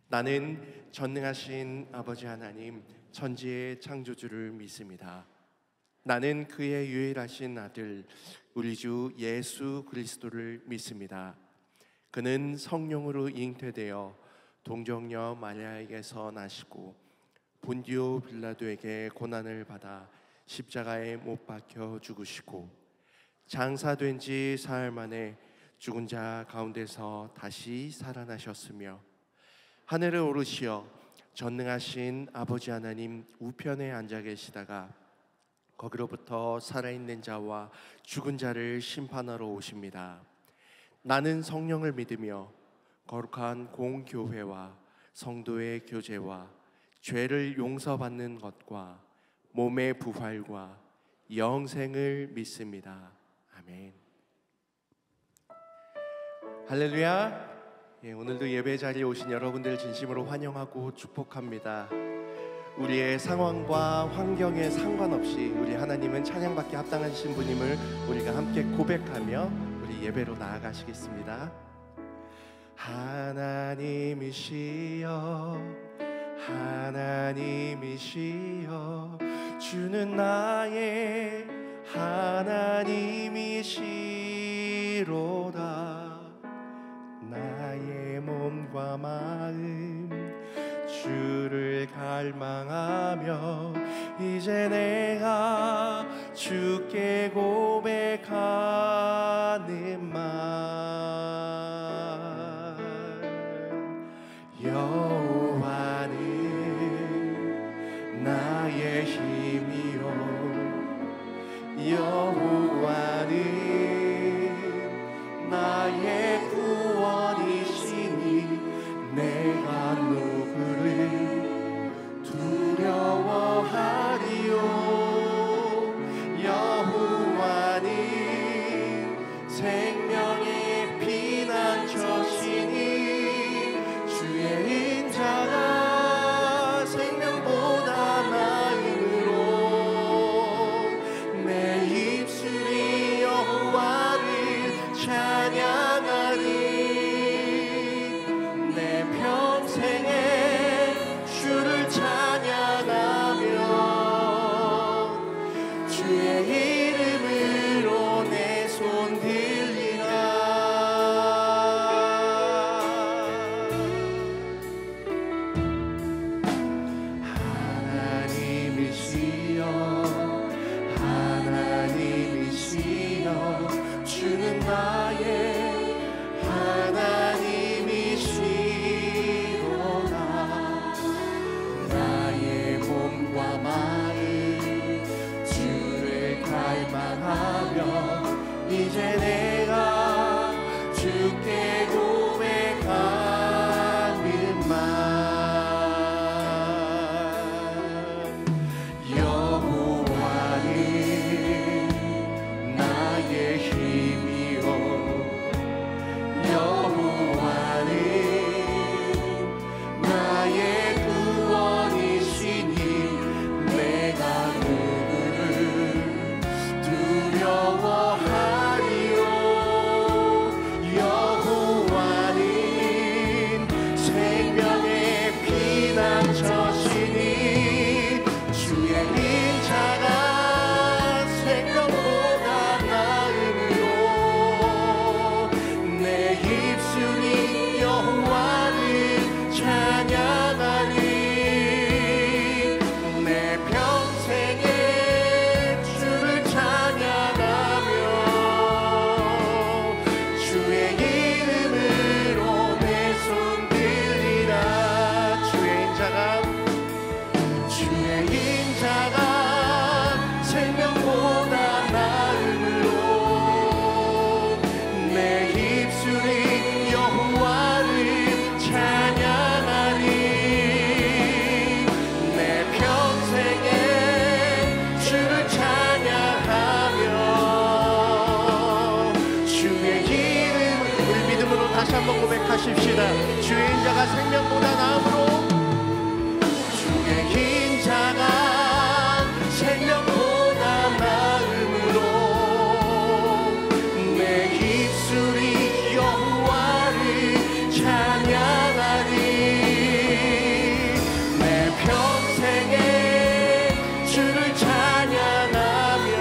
나는 전능하신 아버지 하나님 천지의 창조주를 믿습니다. 나는 그의 유일하신 아들 우리 주 예수 그리스도를 믿습니다. 그는 성령으로 잉태되어 동정녀 마리아에게서 나시고 본디오 빌라도에게 고난을 받아 십자가에 못 박혀 죽으시고 장사된 지 사흘 만에 죽은 자 가운데서 다시 살아나셨으며 하늘에 오르시어 전능하신 아버지 하나님 우편에 앉아 계시다가 거기로부터 살아있는 자와 죽은 자를 심판하러 오십니다. 나는 성령을 믿으며 거룩한 공교회와 성도의 교제와 죄를 용서받는 것과 몸의 부활과 영생을 믿습니다. 아멘. 할렐루야. 오늘도 예배 자리에 오신 여러분들 진심으로 환영하고 축복합니다. 우리의 상황과 환경에 상관없이 우리 하나님은 찬양받기 합당하신 분임을 우리가 함께 고백하며 우리 예배로 나아가시겠습니다. 하나님이시여 하나님이시여 주는 나의 하나님이시로다. 나의 몸과 마음 주를 갈망하며 이제 내가 주께 고백하는 말 여호와는 나의 힘이요 여호와는 나의 구원이시니 내가 누구를 두려워하리요. 여호와는 생명의 피난처시니 주의 인자가 생명보다 나음으로 내 입술이 여호와를 찬양하리. 주를 찬양하며 주의 이름으로 내 손 들리라. 하나님이시여 하나님이시여 주는 나의 하나님이시여 이제 내가 주께 고백하는 말 여호와는 나의 힘이요 여호와는 나의 구원이시니 내가 누구를 두려워하리요. 고백하십시다. 주의 인자가 생명보다 나음으로, 주의 인자가 생명보다 나음으로 내 입술이 여호와를 찬양하리. 내 평생에 주를 찬양하며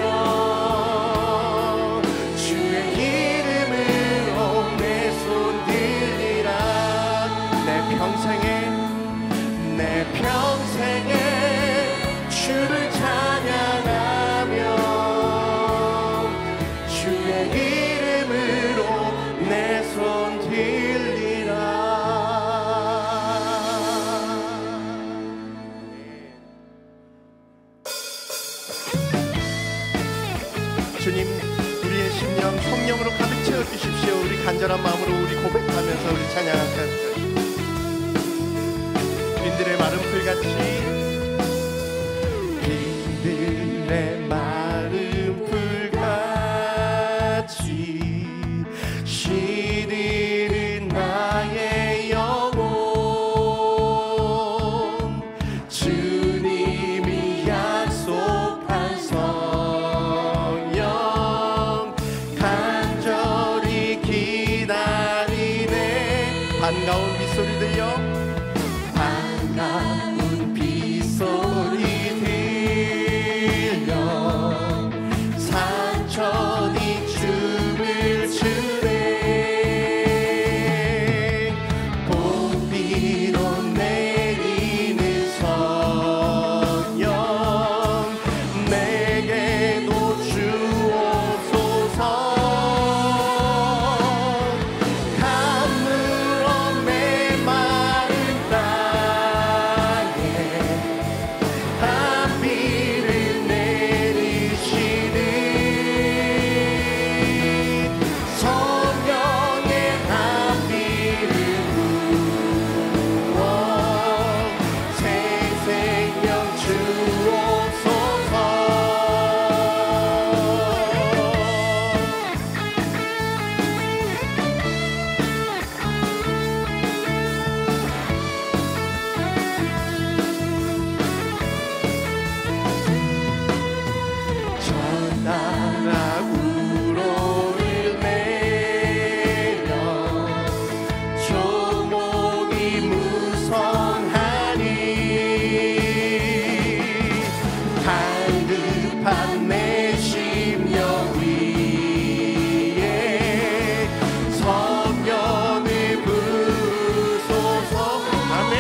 주의 이름으로 내 손 들리라. 내 평생에 주를 찬양하며 주의 이름으로 내 손 들리라. 주님, 우리의 심령 성령으로 가득 채워주십시오. 우리 간절한 마음으로 우리 고백하면서 우리 찬양할까. 빈들의 마른 풀같이, 빈들의 마른 풀같이 시들은 나의 영혼. 주님이 약속한 성령 간절히 기다리네. 반가운 빗소리 들려, 반가운 빗소리 들려 산천이 춤을 추네. 봄비로 내리는 성령 내게도 주옵소서. 가물어 메마른 땅에 단비를 내리시는 성령의 단비를 부어 새 생명 주옵소서. 저 나라 우로를 내려 조목이 무성하니. 갈급한 내 심령 위에 성령을 부으소서. 아멘.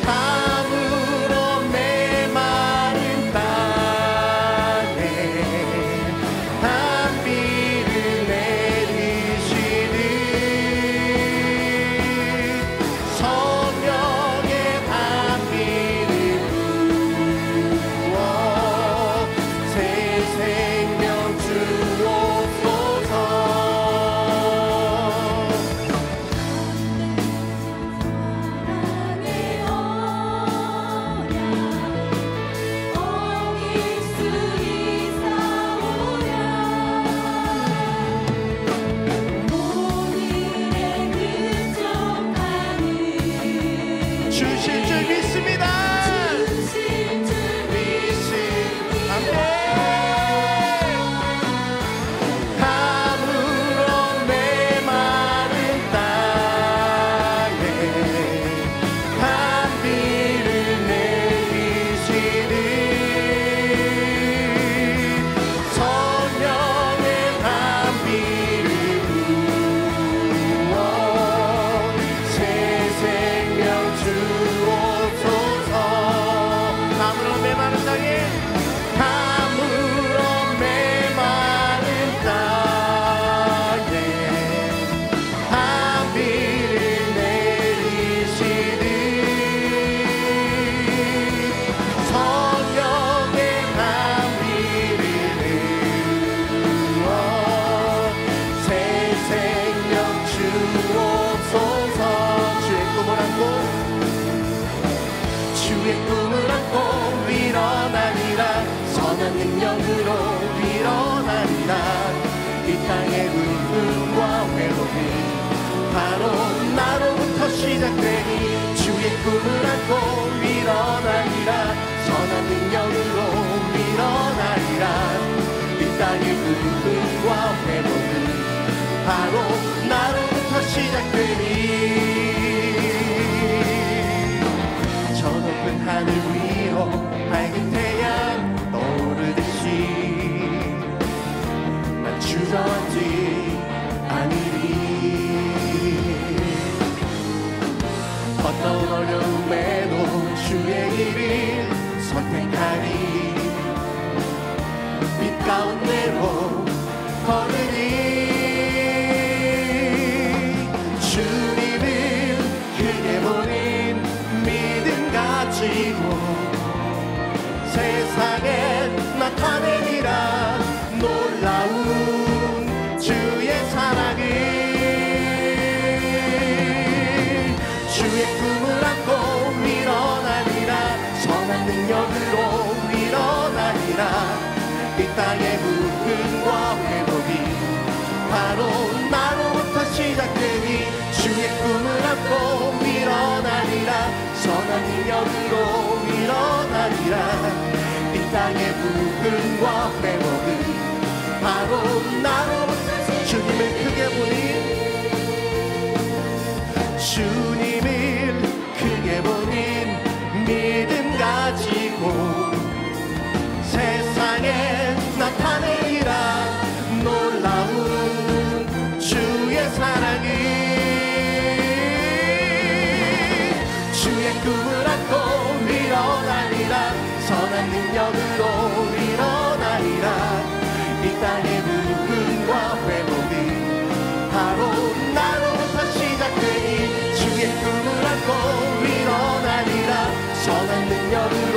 가물어 메마른 땅에 단비를 내리시는 성령의 단비를 부어 새 생명 주옵소서. 주실 줄 믿습니다. 아멘. 가물어 메마른 땅에 단비를 내리시는 성령의 단비를 부어 새 생명 주옵소서. 가물어 메마른 땅에, 가물어 메마른 땅에 단비를 내리시는 성령의 단비를 부어 새 생명 주옵소서. 주의 꿈을 안고, 주의 꿈을 안고 일어나리라. 선한 능력으로 일어나리라. 이 땅의 울음과 외로움 바로 나로부터 시작되니 주의 꿈을 안고 일어나리라. 선한 능력으로 일어나리라. 이 땅의 부흥과 회복은 바로 나로부터 시작되니 저 높은 하늘 위로 밝은 태양 떠오르듯이 난 주저앉지 않으리. 어떤 어려움에도 주의 길을 선택하리. 빛 가운데로 걸으니 주님을 크게 보는 믿음 가지고 세상에 나타내리라. 놀라운 주의 사랑을 주의 꿈을 안고 일어나리라. 선한 능력으로 일어나리라. 이 땅의 부흥과 회복이 바로 나로부터 시작되니 주의 꿈을 안고 일어나리라. 선한 능력으로 일어나리라. 이 땅의 부흥과 회복은 바로 나로부터 주님을 크게 보니 주님을 크게 보는 믿음 가지고 세상에 나타내리라. 놀라운 주의 사랑을 주의 꿈을 안고 일어나리라. 선한 능력으로 일어나리라. 이 땅의 부흥과 회복은 바로 나로부터 시작되니 주의 꿈을 안고 일어나리라. 선한 능력으로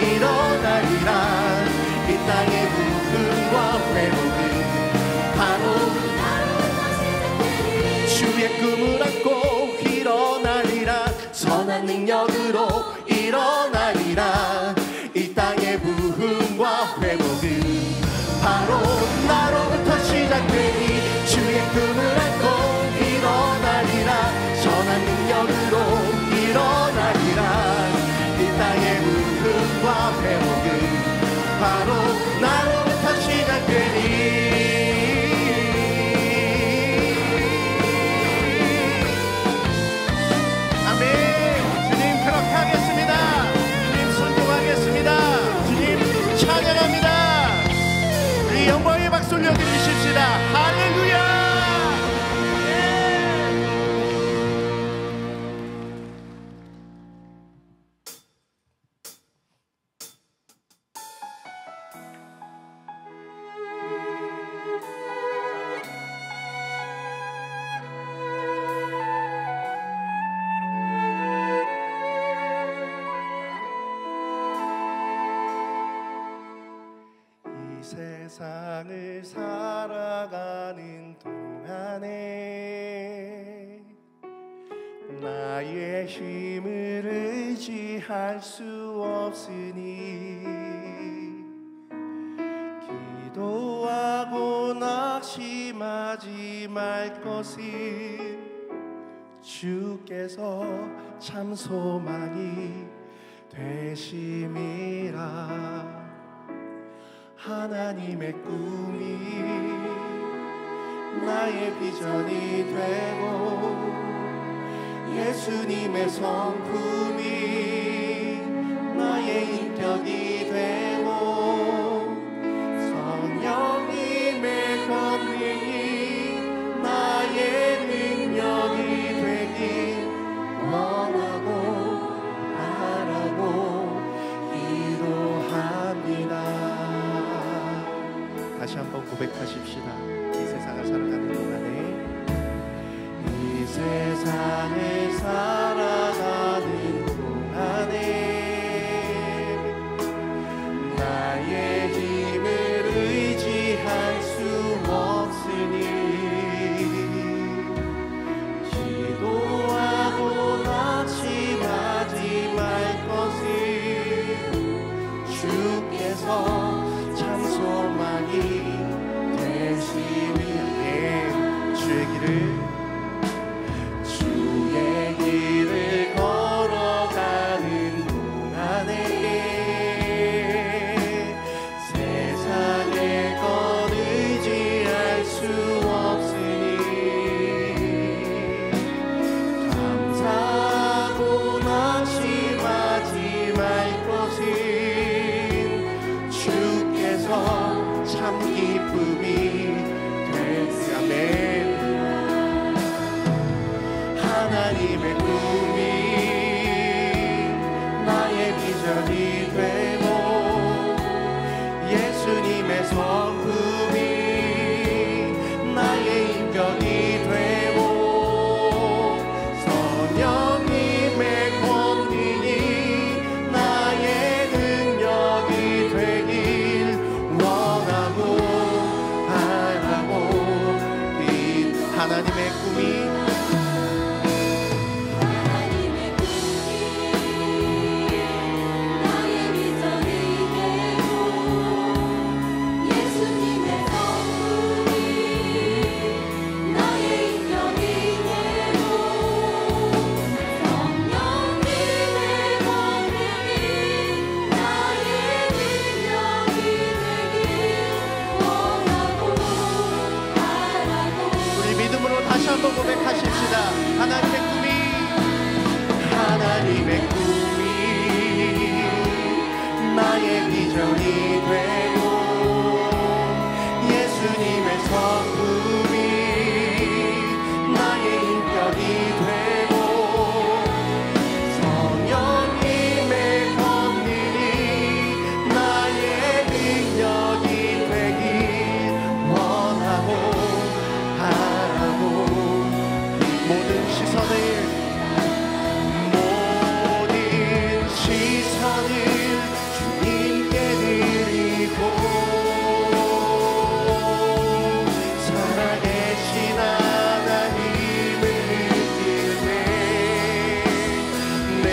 일어나리라. 이 땅의 부흥과 회복은 바로 주의 꿈을 안고 일어나리라. 선한 능력으로 일어나리라. 이 땅의 부흥과 회복은 바로 나로부터 시작되니 주의 꿈을 안고 일어나리라. 선한 능력으로 일어나리라. 이 땅의 부흥과 회복은 바로 나로부터 시작되니 아멘. 주님 그렇게 하겠습니다. 주님 순종하겠습니다. 주님 찬양합니다. 우리 영광의 박수 올려드리십시다. 할렐루야. 세상을 살아가는 동안에 나의 힘을 의지할 수 없으니 기도하고 낙심하지 말 것은 주께서 참 소망이 되심이라. 하나님의 꿈이 나의 비전이 되고 예수님의 성품이 나의 인격이 되고 성령님의 권능이 나의 능력이 되길 원하고 바라고 기도합니다. 다시 한번 고백하십시다. 이 세상을 살아가는 동안에 이 세상을 살아가는 동안에 나의 힘을 의지할 수 없으니 기도하고 낙심하지 말 것을 주께서 참 소망이 되시니 주의 길을 참 기쁨이 되리. 아멘. 하나님의 꿈이 나의 비전이 되고 예수님의 성품이 나의 인격이 되고 성령님의 권능이 나의 능력이 되길 원하고 바라고 하나님의 꿈이 고백하십시다. 하나님의 꿈이 나의 비전이 되고 예수님의 성품이 나의 인격이 되고 성령님의 권능이 나의 능력이 되길 원하고 바라고 모든 시선을 주님께 드리고 살아계신 하나님을 느낄 때 내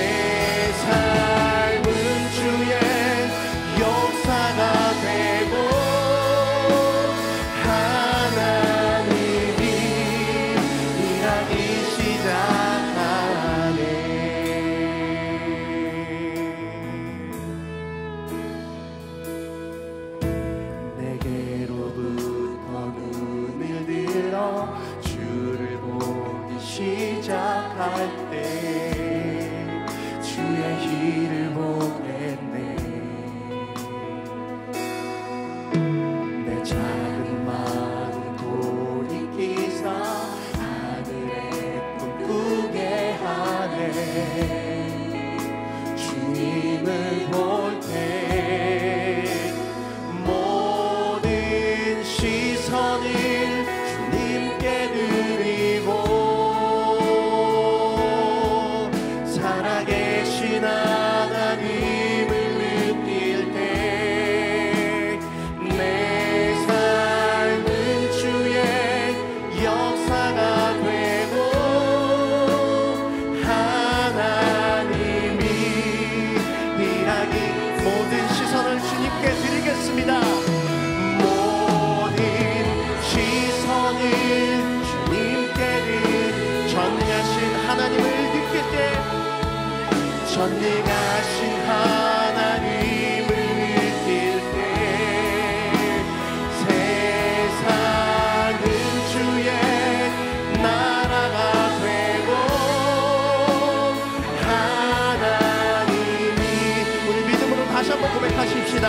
삶은 주의 역사가 되고 하나님이 일하기 시작하네. 내게로부터 눈을 들어 주를 보기 시작할 때 주의 길을 보겠네. 내 작은 마음 돌이키사 하늘의 꿈꾸게 하네. 주님을 볼 때 모든 시선을 주님께 드리고 살아계신 하나님을 느낄 때 내 삶은 주의 역사가 되고 하나님이 일하기 모든 시선을 주님께 드리겠습니다. 모든 시선을 주님께 전능하신 하나님을 느낄 때 전능하신 하나님을 느낄 때 세상은 주의 나라가 되고 하나님이 우리 믿음으로 다시 한번 고백하십시다.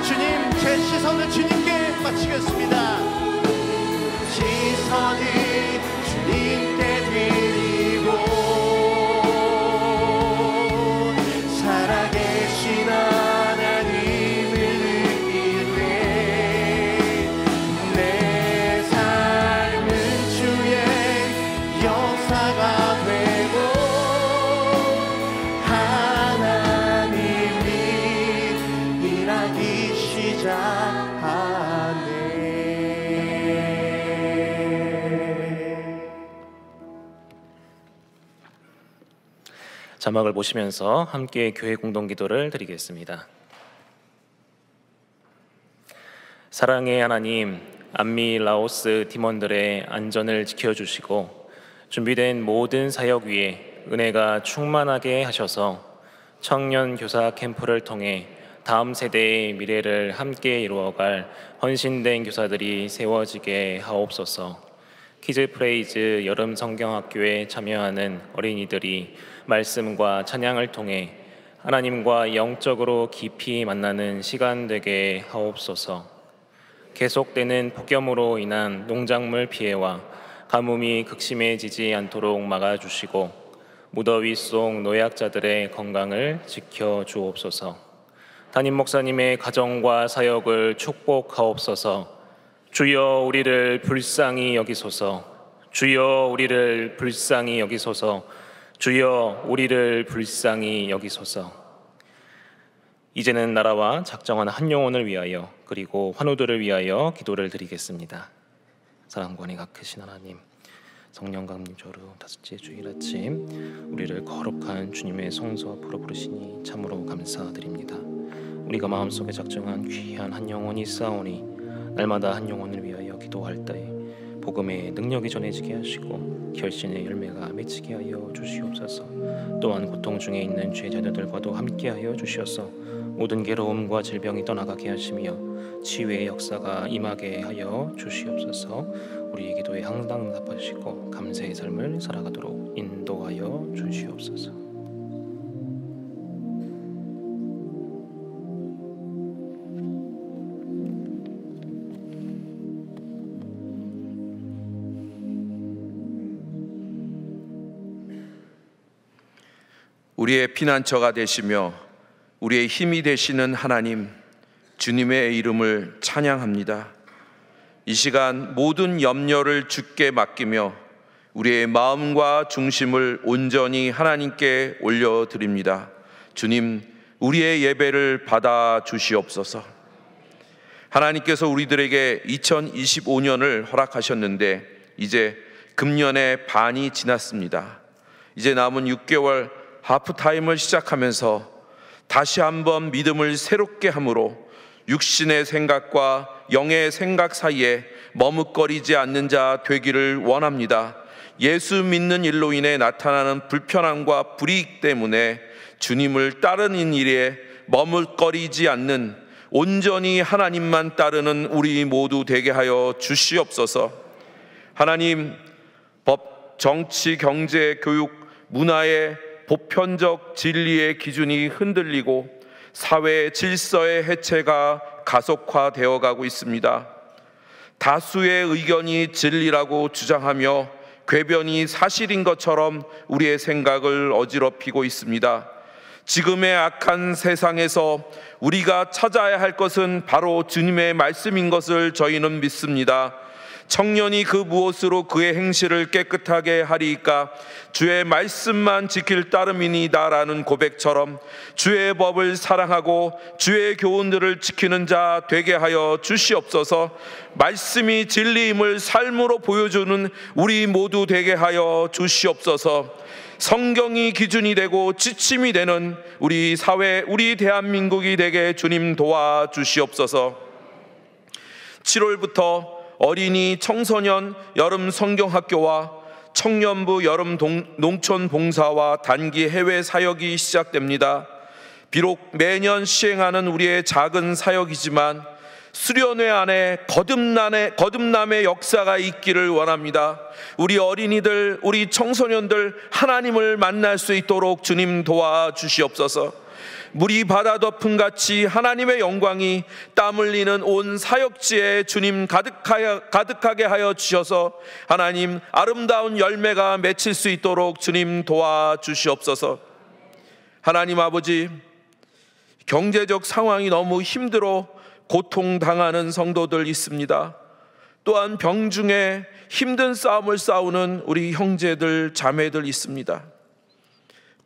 주님, 제 시선을 주님께 바치겠습니다. 시선을 주님께 드리고 살아계신 하나님을 느낄 때 내 삶은 주의 역사가 되고 하나님이 일하기 시작하네. 자막을 보시면서 함께 교회 공동기도를 드리겠습니다. 사랑의 하나님, 안미 라오스 팀원들의 안전을 지켜주시고 준비된 모든 사역 위에 은혜가 충만하게 하셔서 청년 교사 캠프를 통해 다음 세대의 미래를 함께 이루어갈 헌신된 교사들이 세워지게 하옵소서. 키즈 프레이즈 여름 성경학교에 참여하는 어린이들이 말씀과 찬양을 통해 하나님과 영적으로 깊이 만나는 시간 되게 하옵소서. 계속되는 폭염으로 인한 농작물 피해와 가뭄이 극심해지지 않도록 막아주시고 무더위 속 노약자들의 건강을 지켜주옵소서. 담임 목사님의 가정과 사역을 축복하옵소서. 주여 우리를 불쌍히 여기소서. 주여 우리를 불쌍히 여기소서. 주여 우리를 불쌍히 여기소서. 이제는 나라와 작정한 한 영혼을 위하여 그리고 환우들을 위하여 기도를 드리겠습니다. 사랑과 은혜가 크신 하나님, 성령 감조로 다섯째 주일 아침 우리를 거룩한 주님의 성소 앞으로 부르시니 참으로 감사드립니다. 우리가 마음속에 작정한 귀한 한 영혼이 있사오니 날마다 한 영혼을 위하여 기도할 때에 복음의 능력이 전해지게 하시고 결신의 열매가 맺히게 하여 주시옵소서. 또한 고통 중에 있는 죄 자녀들과도 함께하여 주시어서 모든 괴로움과 질병이 떠나가게 하시며 치유의 역사가 임하게 하여 주시옵소서. 우리의 기도에 항상 응답하시고 감사의 삶을 살아가도록 인도하여 주시옵소서. 우리의 피난처가 되시며 우리의 힘이 되시는 하나님, 주님의 이름을 찬양합니다. 이 시간 모든 염려를 주께 맡기며 우리의 마음과 중심을 온전히 하나님께 올려드립니다. 주님, 우리의 예배를 받아 주시옵소서. 하나님께서 우리들에게 2025년을 허락하셨는데 이제 금년의 반이 지났습니다. 이제 남은 6개월 하프타임을 시작하면서 다시 한번 믿음을 새롭게 함으로 육신의 생각과 영의 생각 사이에 머뭇거리지 않는 자 되기를 원합니다. 예수 믿는 일로 인해 나타나는 불편함과 불이익 때문에 주님을 따르는 일에 머뭇거리지 않는 온전히 하나님만 따르는 우리 모두 되게 하여 주시옵소서. 하나님, 법, 정치, 경제, 교육, 문화의 보편적 진리의 기준이 흔들리고 사회의 질서의 해체가 가속화되어 가고 있습니다. 다수의 의견이 진리라고 주장하며 궤변이 사실인 것처럼 우리의 생각을 어지럽히고 있습니다. 지금의 악한 세상에서 우리가 찾아야 할 것은 바로 주님의 말씀인 것을 저희는 믿습니다. 청년이 그 무엇으로 그의 행실을 깨끗하게 하리이까? 주의 말씀만 지킬 따름이니다라는 고백처럼 주의 법을 사랑하고 주의 교훈들을 지키는 자 되게 하여 주시옵소서. 말씀이 진리임을 삶으로 보여주는 우리 모두 되게 하여 주시옵소서. 성경이 기준이 되고 지침이 되는 우리 사회, 우리 대한민국이 되게 주님 도와주시옵소서. 7월부터 어린이, 청소년 여름 성경학교와 청년부 여름 농촌 봉사와 단기 해외 사역이 시작됩니다. 비록 매년 시행하는 우리의 작은 사역이지만 수련회 안에 거듭남의 역사가 있기를 원합니다. 우리 어린이들, 우리 청소년들 하나님을 만날 수 있도록 주님 도와주시옵소서. 물이 바다 덮음같이 하나님의 영광이 땀 흘리는 온 사역지에 주님 가득하게 하여 주셔서 하나님 아름다운 열매가 맺힐 수 있도록 주님 도와주시옵소서. 하나님 아버지, 경제적 상황이 너무 힘들어 고통당하는 성도들 있습니다. 또한 병중에 힘든 싸움을 싸우는 우리 형제들, 자매들 있습니다.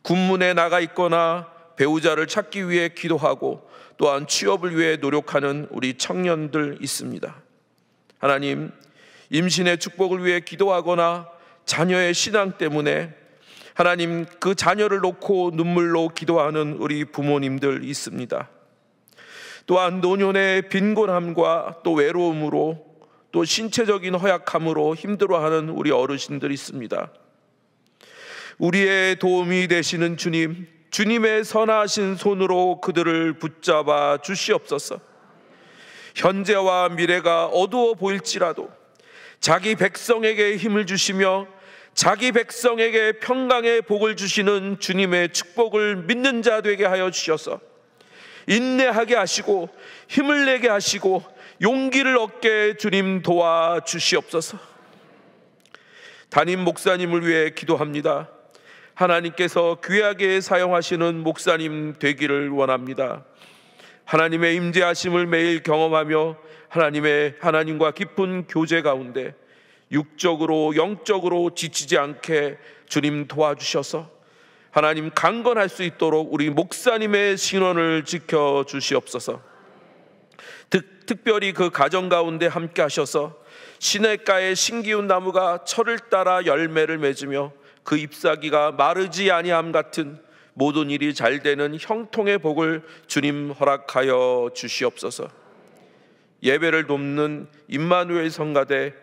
군문에 나가 있거나 배우자를 찾기 위해 기도하고 또한 취업을 위해 노력하는 우리 청년들 있습니다. 하나님, 임신의 축복을 위해 기도하거나 자녀의 신앙 때문에 하나님 그 자녀를 놓고 눈물로 기도하는 우리 부모님들 있습니다. 또한 노년의 빈곤함과 또 외로움으로 또 신체적인 허약함으로 힘들어하는 우리 어르신들 있습니다. 우리의 도움이 되시는 주님, 주님의 선하신 손으로 그들을 붙잡아 주시옵소서. 현재와 미래가 어두워 보일지라도 자기 백성에게 힘을 주시며 자기 백성에게 평강의 복을 주시는 주님의 축복을 믿는 자 되게 하여 주셔서 인내하게 하시고 힘을 내게 하시고 용기를 얻게 주님 도와주시옵소서. 담임 목사님을 위해 기도합니다. 하나님께서 귀하게 사용하시는 목사님 되기를 원합니다. 하나님의 임재하심을 매일 경험하며 하나님과 깊은 교제 가운데 육적으로 영적으로 지치지 않게 주님 도와주셔서 하나님 강건할 수 있도록 우리 목사님의 신원을 지켜주시옵소서. 특별히 그 가정 가운데 함께 하셔서 시냇가의 신기운 나무가 철을 따라 열매를 맺으며 그 잎사귀가 마르지 아니함 같은 모든 일이 잘 되는 형통의 복을 주님 허락하여 주시옵소서. 예배를 돕는 임마누엘 성가대,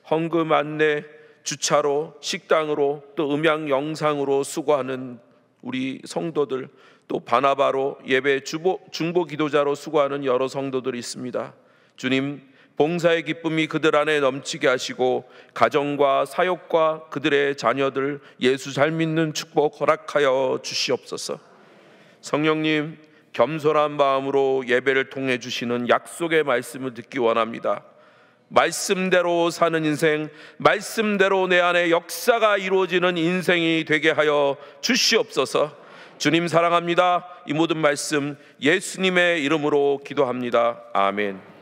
헌금 안내, 주차로, 식당으로, 또 음향 영상으로 수고하는 우리 성도들, 또 바나바로 예배 중보 기도자로 수고하는 여러 성도들이 있습니다. 주님, 봉사의 기쁨이 그들 안에 넘치게 하시고 가정과 사역과 그들의 자녀들 예수 잘 믿는 축복 허락하여 주시옵소서. 성령님, 겸손한 마음으로 예배를 통해 주시는 약속의 말씀을 듣기 원합니다. 말씀대로 사는 인생, 말씀대로 내 안에 역사가 이루어지는 인생이 되게 하여 주시옵소서. 주님 사랑합니다. 이 모든 말씀 예수님의 이름으로 기도합니다. 아멘.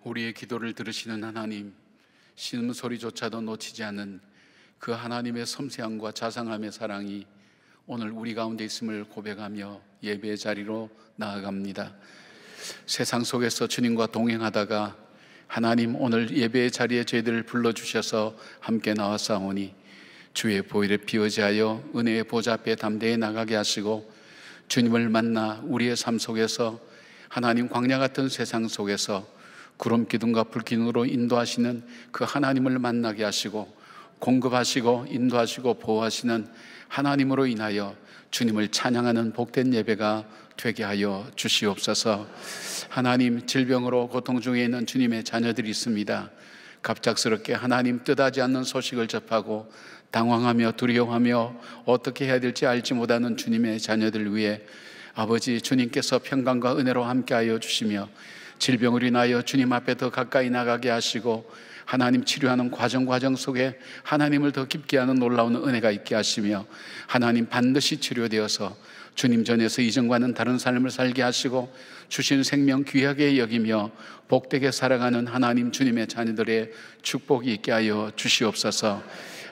우리의 기도를 들으시는 하나님, 신음소리조차도 놓치지 않는 그 하나님의 섬세함과 자상함의 사랑이 오늘 우리 가운데 있음을 고백하며 예배의 자리로 나아갑니다. 세상 속에서 주님과 동행하다가 하나님 오늘 예배의 자리에 저희들을 불러주셔서 함께 나왔사오니 주의 보혈에 피의지하여 은혜의 보좌 앞에 담대히 나가게 하시고 주님을 만나 우리의 삶 속에서 하나님 광야 같은 세상 속에서 구름 기둥과 불 기둥으로 인도하시는 그 하나님을 만나게 하시고 공급하시고 인도하시고 보호하시는 하나님으로 인하여 주님을 찬양하는 복된 예배가 되게 하여 주시옵소서. 하나님, 질병으로 고통 중에 있는 주님의 자녀들이 있습니다. 갑작스럽게 하나님 뜻하지 않는 소식을 접하고 당황하며 두려워하며 어떻게 해야 될지 알지 못하는 주님의 자녀들 위해 아버지 주님께서 평강과 은혜로 함께하여 주시며 질병을 인하여 주님 앞에 더 가까이 나가게 하시고 하나님 치료하는 과정 속에 하나님을 더 깊게 하는 놀라운 은혜가 있게 하시며 하나님 반드시 치료되어서 주님 전에서 이전과는 다른 삶을 살게 하시고 주신 생명 귀하게 여기며 복되게 살아가는 하나님 주님의 자녀들의 축복이 있게 하여 주시옵소서.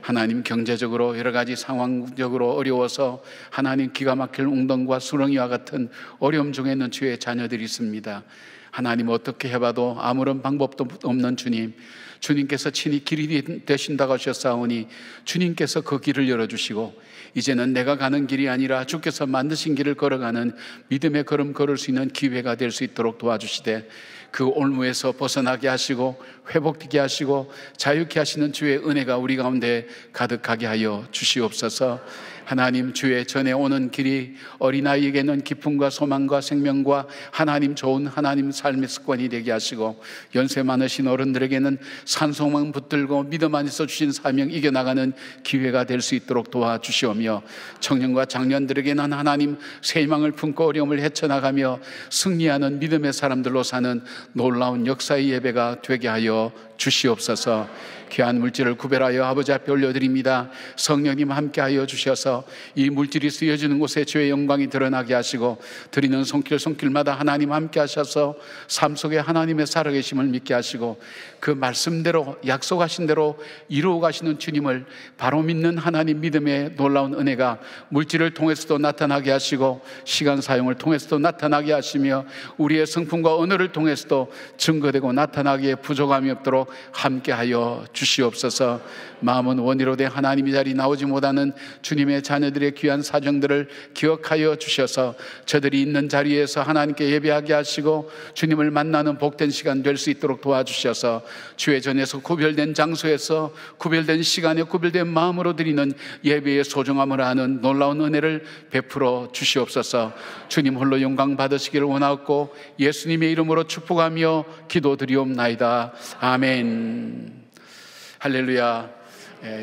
하나님 경제적으로 여러 가지 상황적으로 어려워서 하나님 기가 막힐 웅덩과 수렁이와 같은 어려움 중에 있는 주의 자녀들이 있습니다. 하나님 어떻게 해봐도 아무런 방법도 없는 주님, 주님께서 친히 길이 되신다고 하셨사오니 주님께서 그 길을 열어주시고 이제는 내가 가는 길이 아니라 주께서 만드신 길을 걸어가는 믿음의 걸음 걸을 수 있는 기회가 될 수 있도록 도와주시되 그 올무에서 벗어나게 하시고 회복되게 하시고 자유케 하시는 주의 은혜가 우리 가운데 가득하게 하여 주시옵소서. 하나님, 주의 전에 오는 길이 어린아이에게는 기쁨과 소망과 생명과 하나님 좋은 하나님 삶의 습관이 되게 하시고 연세 많으신 어른들에게는 산소만 붙들고 믿음 안에서 주신 사명 이겨나가는 기회가 될 수 있도록 도와주시오며 청년과 장년들에게는 하나님 새 희망을 품고 어려움을 헤쳐나가며 승리하는 믿음의 사람들로 사는 놀라운 역사의 예배가 되게 하여 주시옵소서. 귀한 물질을 구별하여 아버지 앞에 올려드립니다. 성령님 함께하여 주셔서 이 물질이 쓰여지는 곳에 주의 영광이 드러나게 하시고 드리는 손길마다 하나님 함께하셔서 삶 속에 하나님의 살아계심을 믿게 하시고 그 말씀대로 약속하신 대로 이루어 가시는 주님을 바로 믿는 하나님 믿음의 놀라운 은혜가 물질을 통해서도 나타나게 하시고 시간 사용을 통해서도 나타나게 하시며 우리의 성품과 언어를 통해서도 증거되고 나타나기에 부족함이 없도록 함께하여 주시옵소서. 마음은 원이로 된 하나님의 자리 나오지 못하는 주님의 자녀들의 귀한 사정들을 기억하여 주셔서 저들이 있는 자리에서 하나님께 예배하게 하시고 주님을 만나는 복된 시간 될 수 있도록 도와주셔서 주의 전에서 구별된 장소에서 구별된 시간에 구별된 마음으로 드리는 예배의 소중함을 아는 놀라운 은혜를 베풀어 주시옵소서. 주님 홀로 영광 받으시기를 원하옵고 예수님의 이름으로 축복하며 기도드리옵나이다. 아멘. 할렐루야.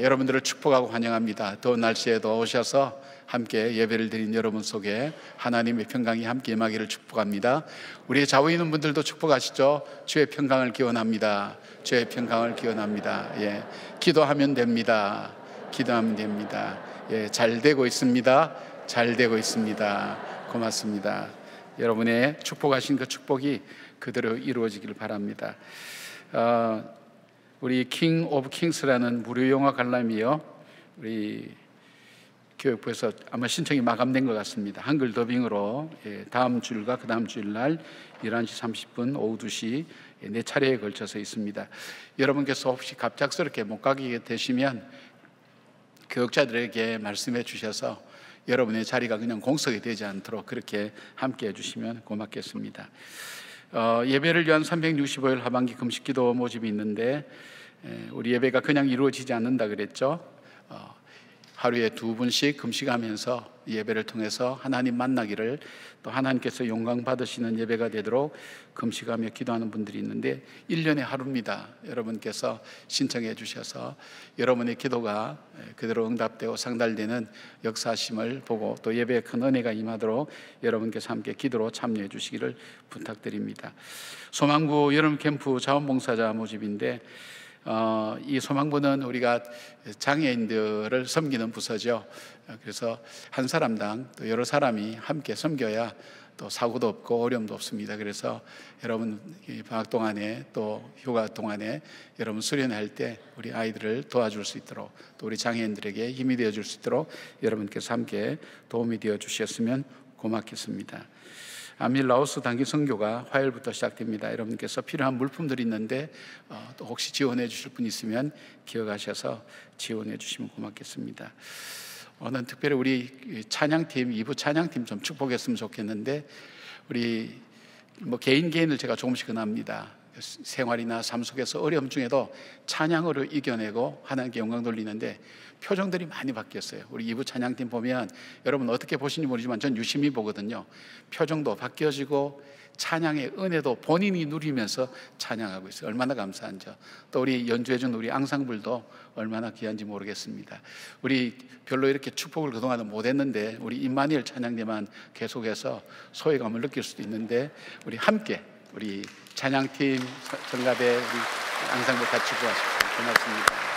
여러분들을 축복하고 환영합니다. 더운 날씨에도 오셔서 함께 예배를 드린 여러분 속에 하나님의 평강이 함께 임하기를 축복합니다. 우리의 좌우에 있는 분들도 축복하시죠. 주의 평강을 기원합니다. 주의 평강을 기원합니다. 예, 기도하면 됩니다. 기도하면 됩니다. 예, 잘 되고 있습니다. 잘 되고 있습니다. 고맙습니다. 여러분의 축복하신 그 축복이 그대로 이루어지길 바랍니다. 우리 킹 오브 킹스라는 무료 영화 관람이요, 우리 교육부에서 아마 신청이 마감된 것 같습니다. 한글 더빙으로 다음 주일과 그 다음 주일날 11시 30분 오후 2시 4차례에 걸쳐서 있습니다. 여러분께서 혹시 갑작스럽게 못 가게 되시면 교육자들에게 말씀해 주셔서 여러분의 자리가 그냥 공석이 되지 않도록 그렇게 함께 해주시면 고맙겠습니다. 예배를 위한 365일 하반기 금식기도 모집이 있는데 우리 예배가 그냥 이루어지지 않는다 그랬죠. 하루에 2분씩 금식하면서 예배를 통해서 하나님 만나기를, 또 하나님께서 영광 받으시는 예배가 되도록 금식하며 기도하는 분들이 있는데 1년에 하루입니다. 여러분께서 신청해 주셔서 여러분의 기도가 그대로 응답되고 상달되는 역사심을 보고 또 예배에 큰 은혜가 임하도록 여러분께서 함께 기도로 참여해 주시기를 부탁드립니다. 소망부 여름 캠프 자원봉사자 모집인데 이 소망부는 우리가 장애인들을 섬기는 부서죠. 그래서 한 사람당 또 여러 사람이 함께 섬겨야 또 사고도 없고 어려움도 없습니다. 그래서 여러분 방학 동안에 또 휴가 동안에 여러분 수련할 때 우리 아이들을 도와줄 수 있도록, 또 우리 장애인들에게 힘이 되어줄 수 있도록 여러분께서 함께 도움이 되어 주셨으면 고맙겠습니다. 아밀라오스 단기 선교가 화요일부터 시작됩니다. 여러분께서 필요한 물품들이 있는데 또 혹시 지원해 주실 분 있으면 기억하셔서 지원해 주시면 고맙겠습니다. 오늘 특별히 우리 찬양팀, 2부 찬양팀 좀 축복했으면 좋겠는데, 우리 개인을 제가 조금씩 권합니다. 생활이나 삶 속에서 어려움 중에도 찬양으로 이겨내고 하나님께 영광 돌리는데 표정들이 많이 바뀌었어요. 우리 2부 찬양팀 보면 여러분 어떻게 보시는지 모르지만 전 유심히 보거든요. 표정도 바뀌어지고 찬양의 은혜도 본인이 누리면서 찬양하고 있어요. 얼마나 감사한지. 또 우리 연주해준 우리 앙상블도 얼마나 귀한지 모르겠습니다. 우리 별로 이렇게 축복을 그동안은 못했는데 우리 임마누엘 찬양대만 계속해서 소외감을 느낄 수도 있는데 우리 함께 우리 찬양팀 정갑에 우리 앙상블 같이 구하십시오. 고맙습니다.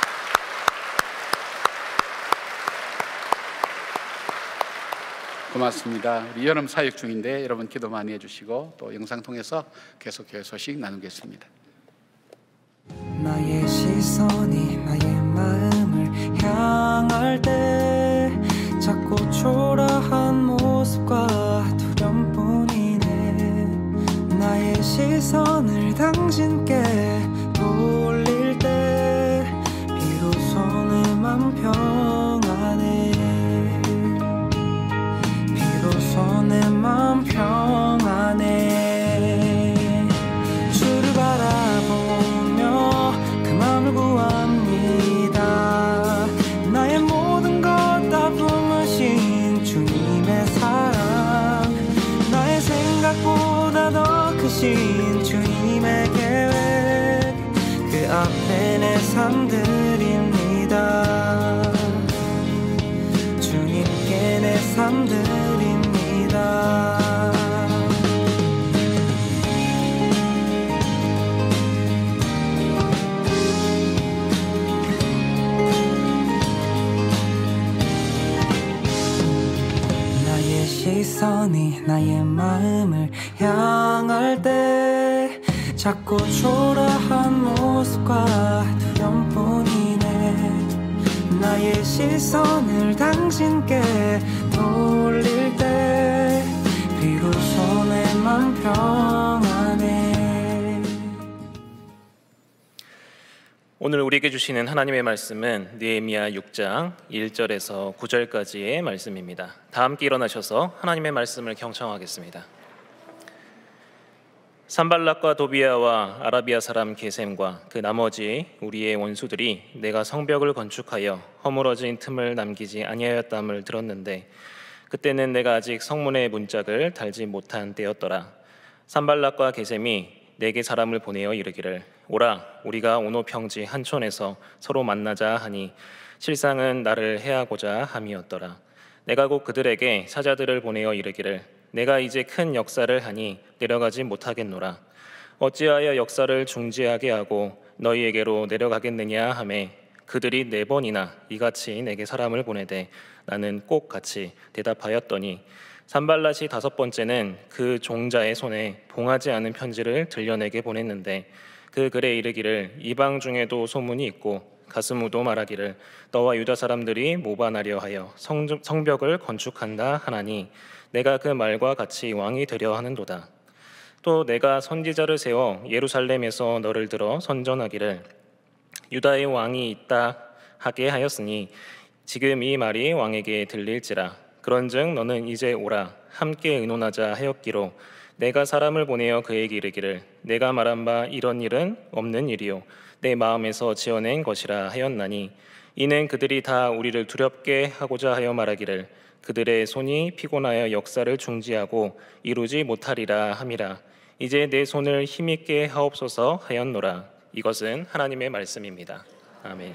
고맙습니다. 우리 여름 사역 중인데 여러분 기도 많이 해주시고 또 영상 통해서 계속 교회 소식 나누겠습니다. 나의 시선이 나의 마음을 향 작고 초라한 모습과 두려움뿐이네. 나의 시선을 당신께 돌릴 때 비로소 내 맘 평안해. 비로소 내 맘 평안해. 주를 바라보며 그 맘을 구합니다. 나의 모든 것 다 품으신 주님의 사랑, 나의 생각보다 더 크신 주님의 계획, 그 앞에 내 삶 드립니다. 주님께 내 삶 드립니다. 나의 시선이 나의 마음을 향할 때 작고 초라한 모습과 두려움뿐이네. 나의 시선을 당신께 돌릴 때 비로소 내 맘 평안해. 오늘 우리에게 주시는 하나님의 말씀은 느헤미야 6장 1절에서 9절까지의 말씀입니다. 다 함께 일어나셔서 하나님의 말씀을 경청하겠습니다. 산발락과 도비아와 아라비아 사람 게셈과 그 나머지 우리의 원수들이 내가 성벽을 건축하여 허물어진 틈을 남기지 아니하였담을 들었는데 그때는 내가 아직 성문의 문짝을 달지 못한 때였더라. 산발락과 게셈이 내게 사람을 보내어 이르기를 오라 우리가 오노 평지 한촌에서 서로 만나자 하니 실상은 나를 해하고자 함이었더라. 내가 곧 그들에게 사자들을 보내어 이르기를 내가 이제 큰 역사를 하니 내려가지 못하겠노라. 어찌하여 역사를 중지하게 하고 너희에게로 내려가겠느냐 하매 그들이 4번이나 이같이 내게 사람을 보내되 나는 꼭 같이 대답하였더니 산발랏이 5번째는 그 종자의 손에 봉하지 않은 편지를 들려내게 보냈는데 그 글에 이르기를 이방 중에도 소문이 있고 가스무도 말하기를 너와 유다 사람들이 모반하려 하여 성벽을 건축한다 하나니 내가 그 말과 같이 왕이 되려 하는도다. 또 내가 선지자를 세워 예루살렘에서 너를 들어 선전하기를 유다의 왕이 있다 하게 하였으니 지금 이 말이 왕에게 들릴지라. 그런즉 너는 이제 오라 함께 의논하자 하였기로 내가 사람을 보내어 그에게 이르기를 내가 말한 바 이런 일은 없는 일이요 내 마음에서 지어낸 것이라 하였나니 이는 그들이 다 우리를 두렵게 하고자 하여 말하기를 그들의 손이 피곤하여 역사를 중지하고 이루지 못하리라 함이라. 이제 내 손을 힘있게 하옵소서 하였노라. 이것은 하나님의 말씀입니다. 아멘.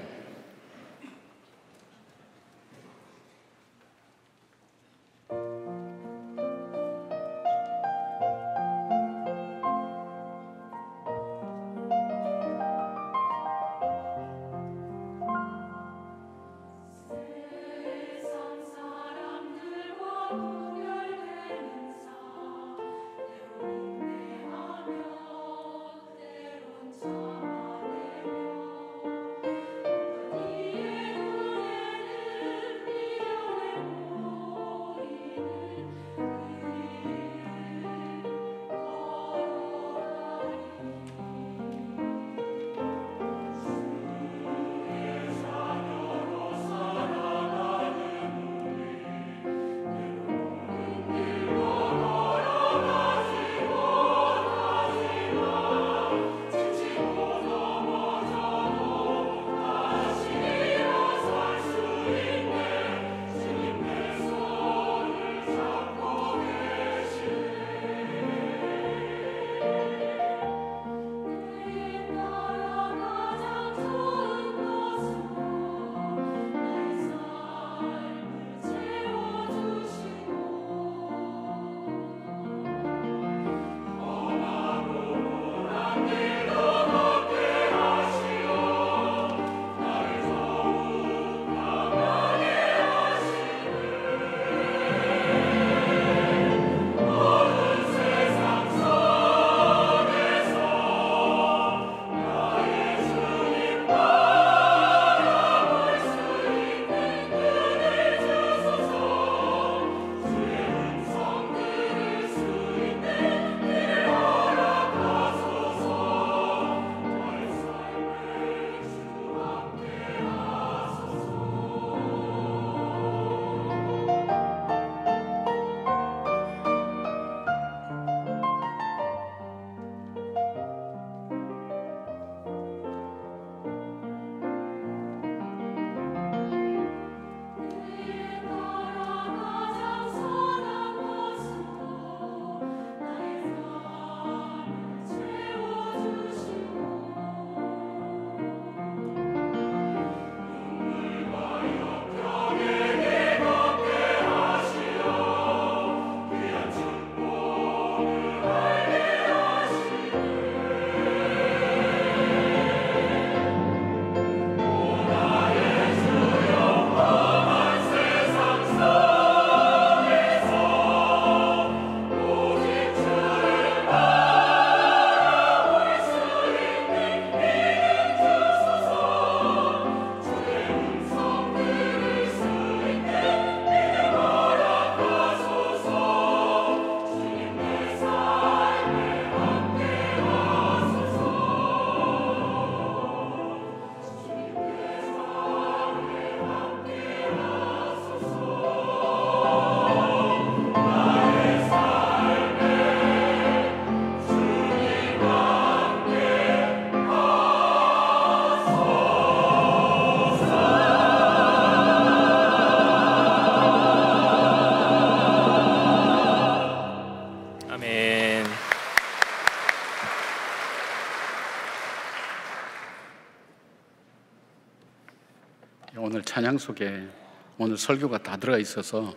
오늘 찬양 속에 오늘 설교가 다 들어가 있어서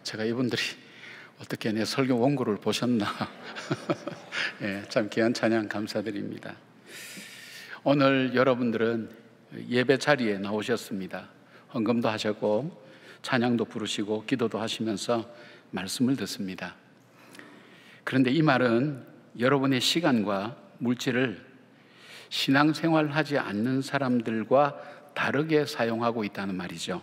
제가 이분들이 어떻게 내 설교 원고를 보셨나 예, 참 귀한 찬양 감사드립니다. 오늘 여러분들은 예배 자리에 나오셨습니다. 헌금도 하셨고 찬양도 부르시고 기도도 하시면서 말씀을 듣습니다. 그런데 이 말은 여러분의 시간과 물질을 신앙생활하지 않는 사람들과 다르게 사용하고 있다는 말이죠.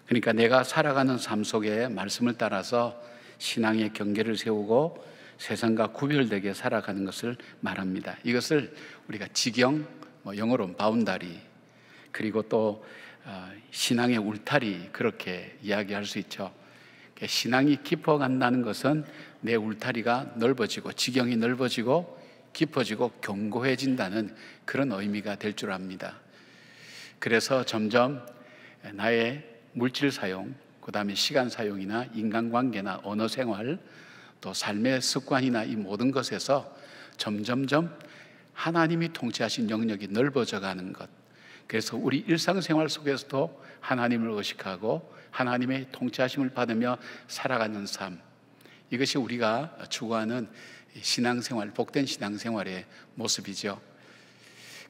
그러니까 내가 살아가는 삶 속에 말씀을 따라서 신앙의 경계를 세우고 세상과 구별되게 살아가는 것을 말합니다. 이것을 우리가 지경, 영어로는 바운다리, 그리고 또 신앙의 울타리, 그렇게 이야기할 수 있죠. 신앙이 깊어간다는 것은 내 울타리가 넓어지고 지경이 넓어지고 깊어지고 견고해진다는 그런 의미가 될 줄 압니다. 그래서 점점 나의 물질 사용, 그 다음에 시간 사용이나 인간관계나 언어 생활, 또 삶의 습관이나 이 모든 것에서 점점점 하나님이 통치하신 영역이 넓어져 가는 것. 그래서 우리 일상생활 속에서도 하나님을 의식하고 하나님의 통치하심을 받으며 살아가는 삶, 이것이 우리가 추구하는 신앙생활, 복된 신앙생활의 모습이죠.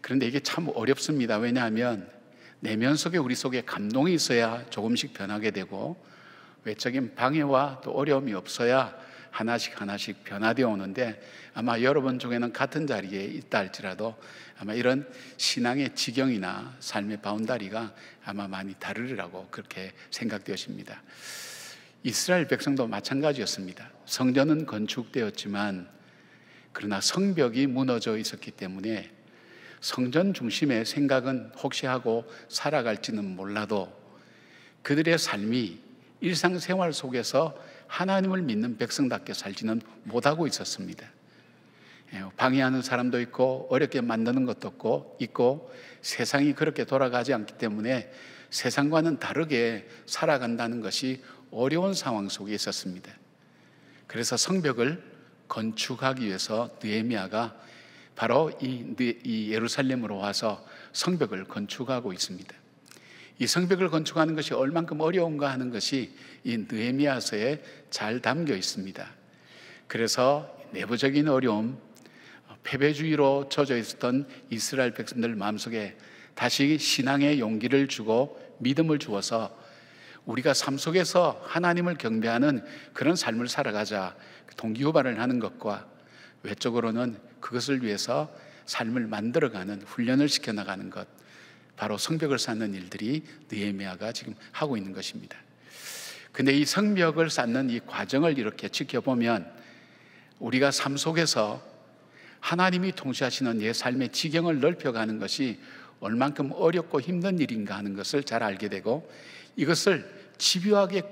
그런데 이게 참 어렵습니다. 왜냐하면 내면 속에 우리 속에 감동이 있어야 조금씩 변하게 되고 외적인 방해와 또 어려움이 없어야 하나씩 변화되어 오는데, 아마 여러분 중에는 같은 자리에 있다 할지라도 아마 이런 신앙의 지경이나 삶의 바운다리가 아마 많이 다르리라고 그렇게 생각되어집니다. 이스라엘 백성도 마찬가지였습니다. 성전은 건축되었지만 그러나 성벽이 무너져 있었기 때문에 성전 중심의 생각은 혹시 하고 살아갈지는 몰라도 그들의 삶이 일상생활 속에서 하나님을 믿는 백성답게 살지는 못하고 있었습니다. 방해하는 사람도 있고 어렵게 만드는 것도 있고 세상이 그렇게 돌아가지 않기 때문에 세상과는 다르게 살아간다는 것이 어려운 상황 속에 있었습니다. 그래서 성벽을 건축하기 위해서 느헤미야가 바로 이 예루살렘으로 와서 성벽을 건축하고 있습니다. 이 성벽을 건축하는 것이 얼만큼 어려운가 하는 것이 이 느헤미야서에 잘 담겨 있습니다. 그래서 내부적인 어려움, 패배주의로 젖어 있었던 이스라엘 백성들 마음속에 다시 신앙의 용기를 주고 믿음을 주어서 우리가 삶 속에서 하나님을 경배하는 그런 삶을 살아가자 동기후발을 하는 것과 외적으로는 그것을 위해서 삶을 만들어가는 훈련을 시켜나가는 것, 바로 성벽을 쌓는 일들이 느헤미야가 지금 하고 있는 것입니다. 근데 이 성벽을 쌓는 이 과정을 이렇게 지켜보면 우리가 삶 속에서 하나님이 통치하시는 내 삶의 지경을 넓혀가는 것이 얼만큼 어렵고 힘든 일인가 하는 것을 잘 알게 되고, 이것을 집요하게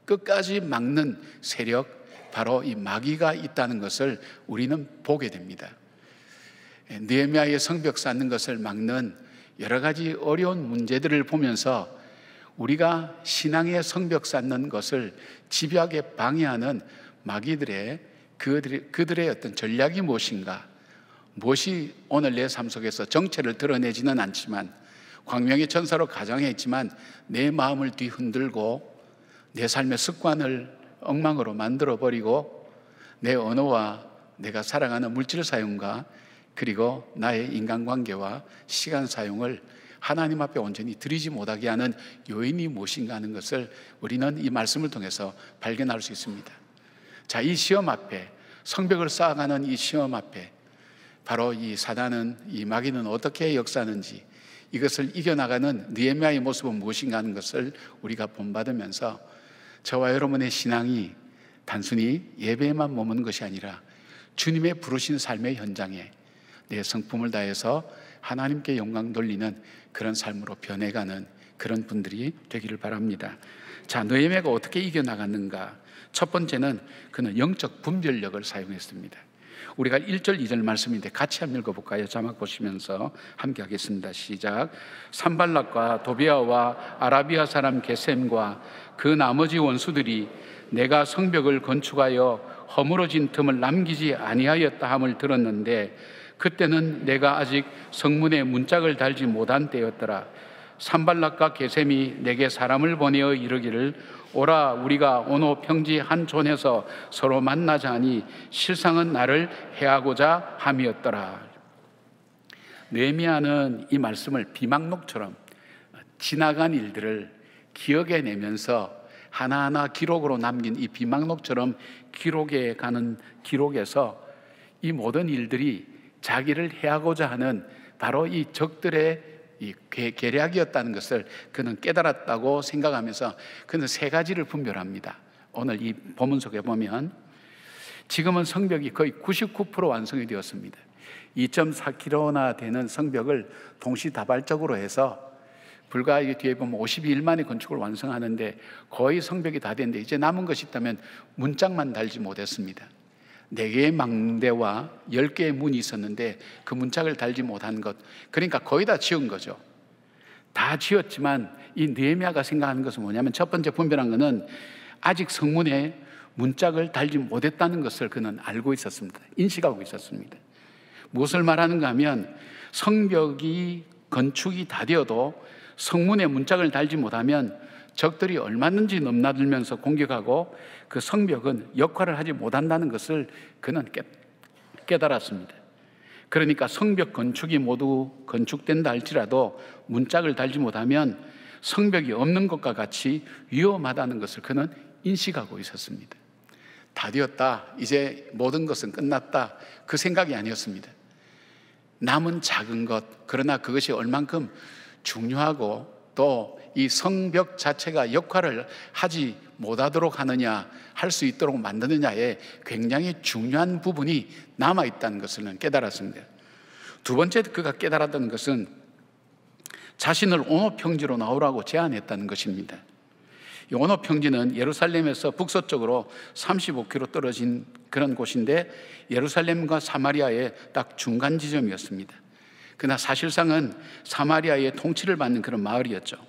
끝까지 막는 세력, 바로 이 마귀가 있다는 것을 우리는 보게 됩니다. 느헤미야의 성벽 쌓는 것을 막는 여러 가지 어려운 문제들을 보면서 우리가 신앙의 성벽 쌓는 것을 집요하게 방해하는 마귀들의 그들의 어떤 전략이 무엇인가, 무엇이 오늘 내 삶 속에서 정체를 드러내지는 않지만 광명의 천사로 가장했지만 내 마음을 뒤흔들고 내 삶의 습관을 엉망으로 만들어버리고 내 언어와 내가 살아가는 물질 사용과 그리고 나의 인간관계와 시간 사용을 하나님 앞에 온전히 드리지 못하게 하는 요인이 무엇인가 하는 것을 우리는 이 말씀을 통해서 발견할 수 있습니다. 자, 이 시험 앞에, 성벽을 쌓아가는 이 시험 앞에 바로 이 사단은, 이 마귀는 어떻게 역사하는지, 이것을 이겨나가는 느헤미야의 모습은 무엇인가 하는 것을 우리가 본받으면서 저와 여러분의 신앙이 단순히 예배에만 머무는 것이 아니라 주님의 부르신 삶의 현장에 내 성품을 다해서 하나님께 영광 돌리는 그런 삶으로 변해가는 그런 분들이 되기를 바랍니다. 자, 느헤미야가 어떻게 이겨나갔는가? 첫 번째는 그는 영적 분별력을 사용했습니다. 우리가 1절 2절 말씀인데 같이 한번 읽어볼까요? 자막 보시면서 함께 하겠습니다. 시작. 산발락과 도비아와 아라비아 사람 게셈과 그 나머지 원수들이 내가 성벽을 건축하여 허물어진 틈을 남기지 아니하였다 함을 들었는데 그때는 내가 아직 성문에 문짝을 달지 못한 때였더라. 산발락과 게셈이 내게 사람을 보내어 이르기를 오라 우리가 오노 평지 한 촌에서 서로 만나자 하니 실상은 나를 해하고자 함이었더라. 느헤미야는 이 말씀을 비망록처럼 지나간 일들을 기억해내면서 하나하나 기록으로 남긴 이 비망록처럼 기록해 가는 기록에서 이 모든 일들이 자기를 해하고자 하는 바로 이 적들의 이 계략이었다는 것을 그는 깨달았다고 생각하면서 그는 세 가지를 분별합니다. 오늘 이 본문 속에 보면 지금은 성벽이 거의 99% 완성이 되었습니다. 2.4km나 되는 성벽을 동시다발적으로 해서 불과 뒤에 보면 52일 만에 건축을 완성하는데 거의 성벽이 다 됐는데 이제 남은 것이 있다면 문짝만 달지 못했습니다. 4개의 망대와 10개의 문이 있었는데 그 문짝을 달지 못한 것, 그러니까 거의 다 지은 거죠. 다 지었지만 이 느헤미야가 생각하는 것은 뭐냐면 첫 번째 분별한 것은 아직 성문에 문짝을 달지 못했다는 것을 그는 알고 있었습니다. 인식하고 있었습니다. 무엇을 말하는가 하면 성벽이 건축이 다 되어도 성문에 문짝을 달지 못하면 적들이 얼마든지 넘나들면서 공격하고 그 성벽은 역할을 하지 못한다는 것을 그는 깨달았습니다. 그러니까 성벽 건축이 모두 건축된다 할지라도 문짝을 달지 못하면 성벽이 없는 것과 같이 위험하다는 것을 그는 인식하고 있었습니다. 다 되었다, 이제 모든 것은 끝났다, 그 생각이 아니었습니다. 남은 작은 것, 그러나 그것이 얼만큼 중요하고 또 이 성벽 자체가 역할을 하지 못하도록 하느냐, 할 수 있도록 만드느냐에 굉장히 중요한 부분이 남아있다는 것을 깨달았습니다. 두 번째 그가 깨달았던 것은 자신을 오노 평지로 나오라고 제안했다는 것입니다. 이 오노 평지는 예루살렘에서 북서쪽으로 35km 떨어진 그런 곳인데 예루살렘과 사마리아의 딱 중간 지점이었습니다. 그러나 사실상은 사마리아의 통치를 받는 그런 마을이었죠.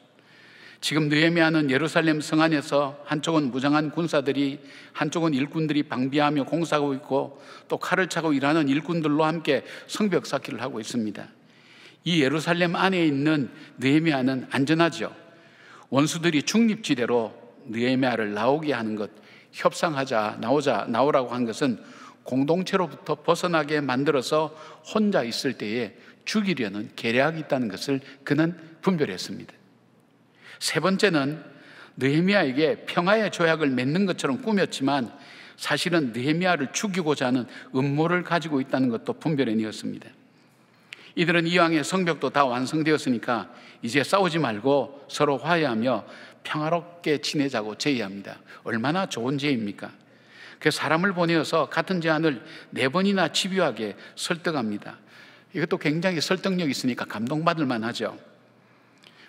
지금 느헤미야는 예루살렘 성 안에서 한쪽은 무장한 군사들이, 한쪽은 일꾼들이 방비하며 공사하고 있고 또 칼을 차고 일하는 일꾼들로 함께 성벽 쌓기를 하고 있습니다. 이 예루살렘 안에 있는 느헤미야는 안전하죠. 원수들이 중립지대로 느헤미야를 나오게 하는 것, 협상하자, 나오라고 한 것은 공동체로부터 벗어나게 만들어서 혼자 있을 때에 죽이려는 계략이 있다는 것을 그는 분별했습니다. 세 번째는 느헤미야에게 평화의 조약을 맺는 것처럼 꾸몄지만 사실은 느헤미야를 죽이고자 하는 음모를 가지고 있다는 것도 분별해내었습니다. 이들은 이왕에 성벽도 다 완성되었으니까 이제 싸우지 말고 서로 화해하며 평화롭게 지내자고 제의합니다. 얼마나 좋은 제의입니까? 그 사람을 보내어서 같은 제안을 4번이나 집요하게 설득합니다. 이것도 굉장히 설득력이 있으니까 감동받을 만하죠.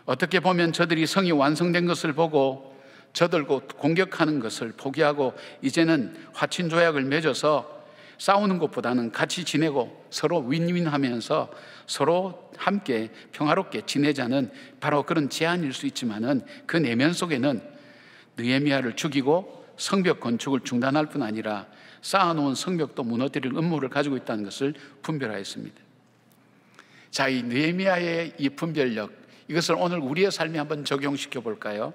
어떻게 보면 저들이 성이 완성된 것을 보고 저들고 공격하는 것을 포기하고 이제는 화친 조약을 맺어서 싸우는 것보다는 같이 지내고 서로 윈윈하면서 서로 함께 평화롭게 지내자는 바로 그런 제안일 수 있지만은 그 내면 속에는 느헤미야를 죽이고 성벽 건축을 중단할 뿐 아니라 쌓아놓은 성벽도 무너뜨릴 음모를 가지고 있다는 것을 분별하였습니다. 자, 이 느헤미야의 이 분별력, 이것을 오늘 우리의 삶에 한번 적용시켜 볼까요?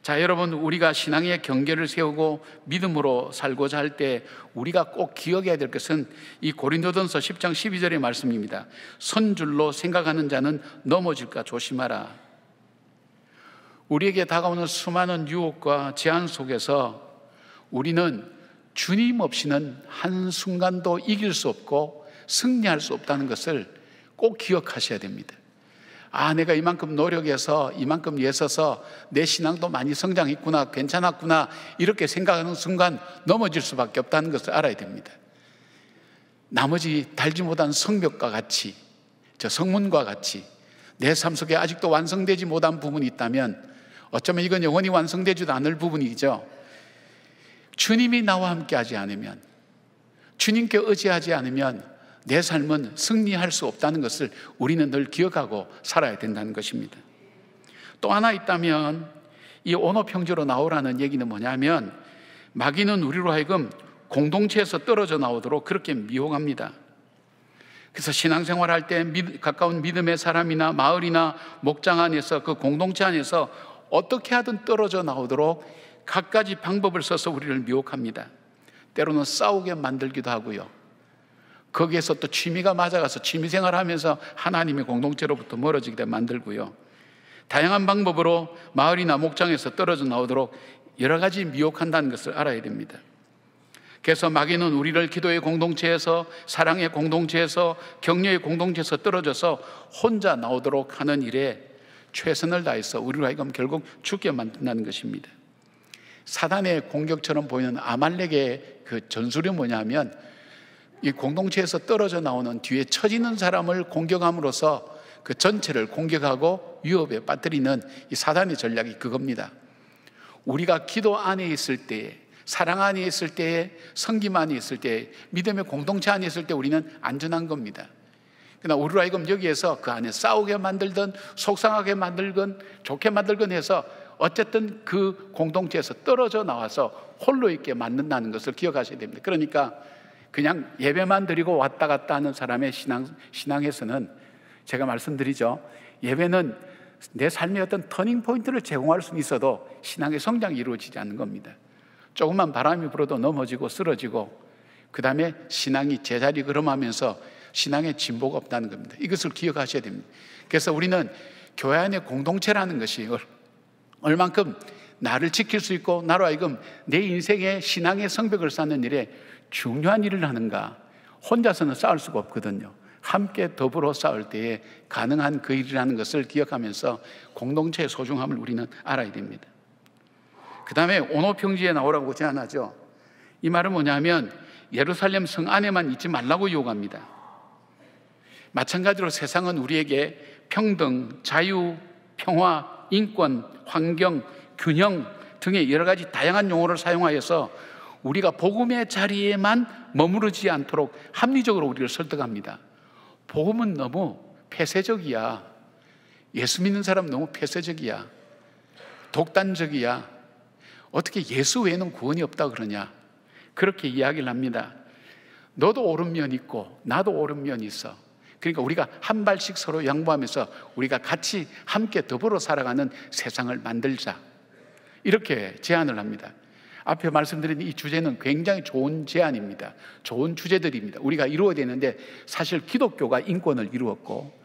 자, 여러분, 우리가 신앙의 경계를 세우고 믿음으로 살고자 할 때 우리가 꼭 기억해야 될 것은 이 고린도전서 10장 12절의 말씀입니다. 선줄로 생각하는 자는 넘어질까 조심하라. 우리에게 다가오는 수많은 유혹과 제한 속에서 우리는 주님 없이는 한순간도 이길 수 없고 승리할 수 없다는 것을 꼭 기억하셔야 됩니다. 내가 이만큼 노력해서 이만큼 애써서 내 신앙도 많이 성장했구나, 괜찮았구나, 이렇게 생각하는 순간 넘어질 수밖에 없다는 것을 알아야 됩니다. 나머지 달지 못한 성벽과 같이, 저 성문과 같이 내 삶 속에 아직도 완성되지 못한 부분이 있다면, 어쩌면 이건 영원히 완성되지도 않을 부분이죠. 주님이 나와 함께 하지 않으면, 주님께 의지하지 않으면 내 삶은 승리할 수 없다는 것을 우리는 늘 기억하고 살아야 된다는 것입니다. 또 하나 있다면 이 오노 평지로 나오라는 얘기는 뭐냐면, 마귀는 우리로 하여금 공동체에서 떨어져 나오도록 그렇게 미혹합니다. 그래서 신앙생활할 때 가까운 믿음의 사람이나 마을이나 목장 안에서, 그 공동체 안에서 어떻게 하든 떨어져 나오도록 갖가지 방법을 써서 우리를 미혹합니다. 때로는 싸우게 만들기도 하고요. 거기에서 또 취미가 맞아가서 취미생활 하면서 하나님의 공동체로부터 멀어지게 만들고요. 다양한 방법으로 마을이나 목장에서 떨어져 나오도록 여러 가지 미혹한다는 것을 알아야 됩니다. 그래서 마귀는 우리를 기도의 공동체에서, 사랑의 공동체에서, 격려의 공동체에서 떨어져서 혼자 나오도록 하는 일에 최선을 다해서 우리로 하여금 결국 죽게 만든다는 것입니다. 사단의 공격처럼 보이는 아말렉의 그 전술이 뭐냐면, 이 공동체에서 떨어져 나오는 뒤에 처지는 사람을 공격함으로써 그 전체를 공격하고 위협에 빠뜨리는 이 사단의 전략이 그겁니다. 우리가 기도 안에 있을 때에, 사랑 안에 있을 때에, 섬김 안에 있을 때에, 믿음의 공동체 안에 있을 때 우리는 안전한 겁니다. 그러나 우리로 하여금 여기에서 그 안에 싸우게 만들든 속상하게 만들건 좋게 만들건 해서 어쨌든 그 공동체에서 떨어져 나와서 홀로 있게 만든다는 것을 기억하셔야 됩니다. 그러니까 그냥 예배만 드리고 왔다 갔다 하는 사람의 신앙에서는, 제가 말씀드리죠, 예배는 내 삶의 어떤 터닝 포인트를 제공할 수는 있어도 신앙의 성장이 이루어지지 않는 겁니다. 조금만 바람이 불어도 넘어지고 쓰러지고, 그 다음에 신앙이 제자리 걸음하면서 신앙의 진보가 없다는 겁니다. 이것을 기억하셔야 됩니다. 그래서 우리는 교회 안의 공동체라는 것이 얼만큼 나를 지킬 수 있고 나로 하여금 내 인생의 신앙의 성벽을 쌓는 일에 중요한 일을 하는가. 혼자서는 싸울 수가 없거든요. 함께 더불어 싸울 때에 가능한 그 일이라는 것을 기억하면서 공동체의 소중함을 우리는 알아야 됩니다. 그 다음에 온호평지에 나오라고 제안하죠. 이 말은 뭐냐면 예루살렘 성 안에만 있지 말라고 요구합니다. 마찬가지로 세상은 우리에게 평등, 자유, 평화, 인권, 환경, 균형 등의 여러 가지 다양한 용어를 사용하여서 우리가 복음의 자리에만 머무르지 않도록 합리적으로 우리를 설득합니다. 복음은 너무 폐쇄적이야. 예수 믿는 사람 너무 폐쇄적이야. 독단적이야. 어떻게 예수 외에는 구원이 없다 그러냐. 그렇게 이야기를 합니다. 너도 옳은 면이 있고 나도 옳은 면이 있어. 그러니까 우리가 한 발씩 서로 양보하면서 우리가 같이 함께 더불어 살아가는 세상을 만들자. 이렇게 제안을 합니다. 앞에 말씀드린 이 주제는 굉장히 좋은 제안입니다. 좋은 주제들입니다. 우리가 이루어야 되는데, 사실 기독교가 인권을 이루었고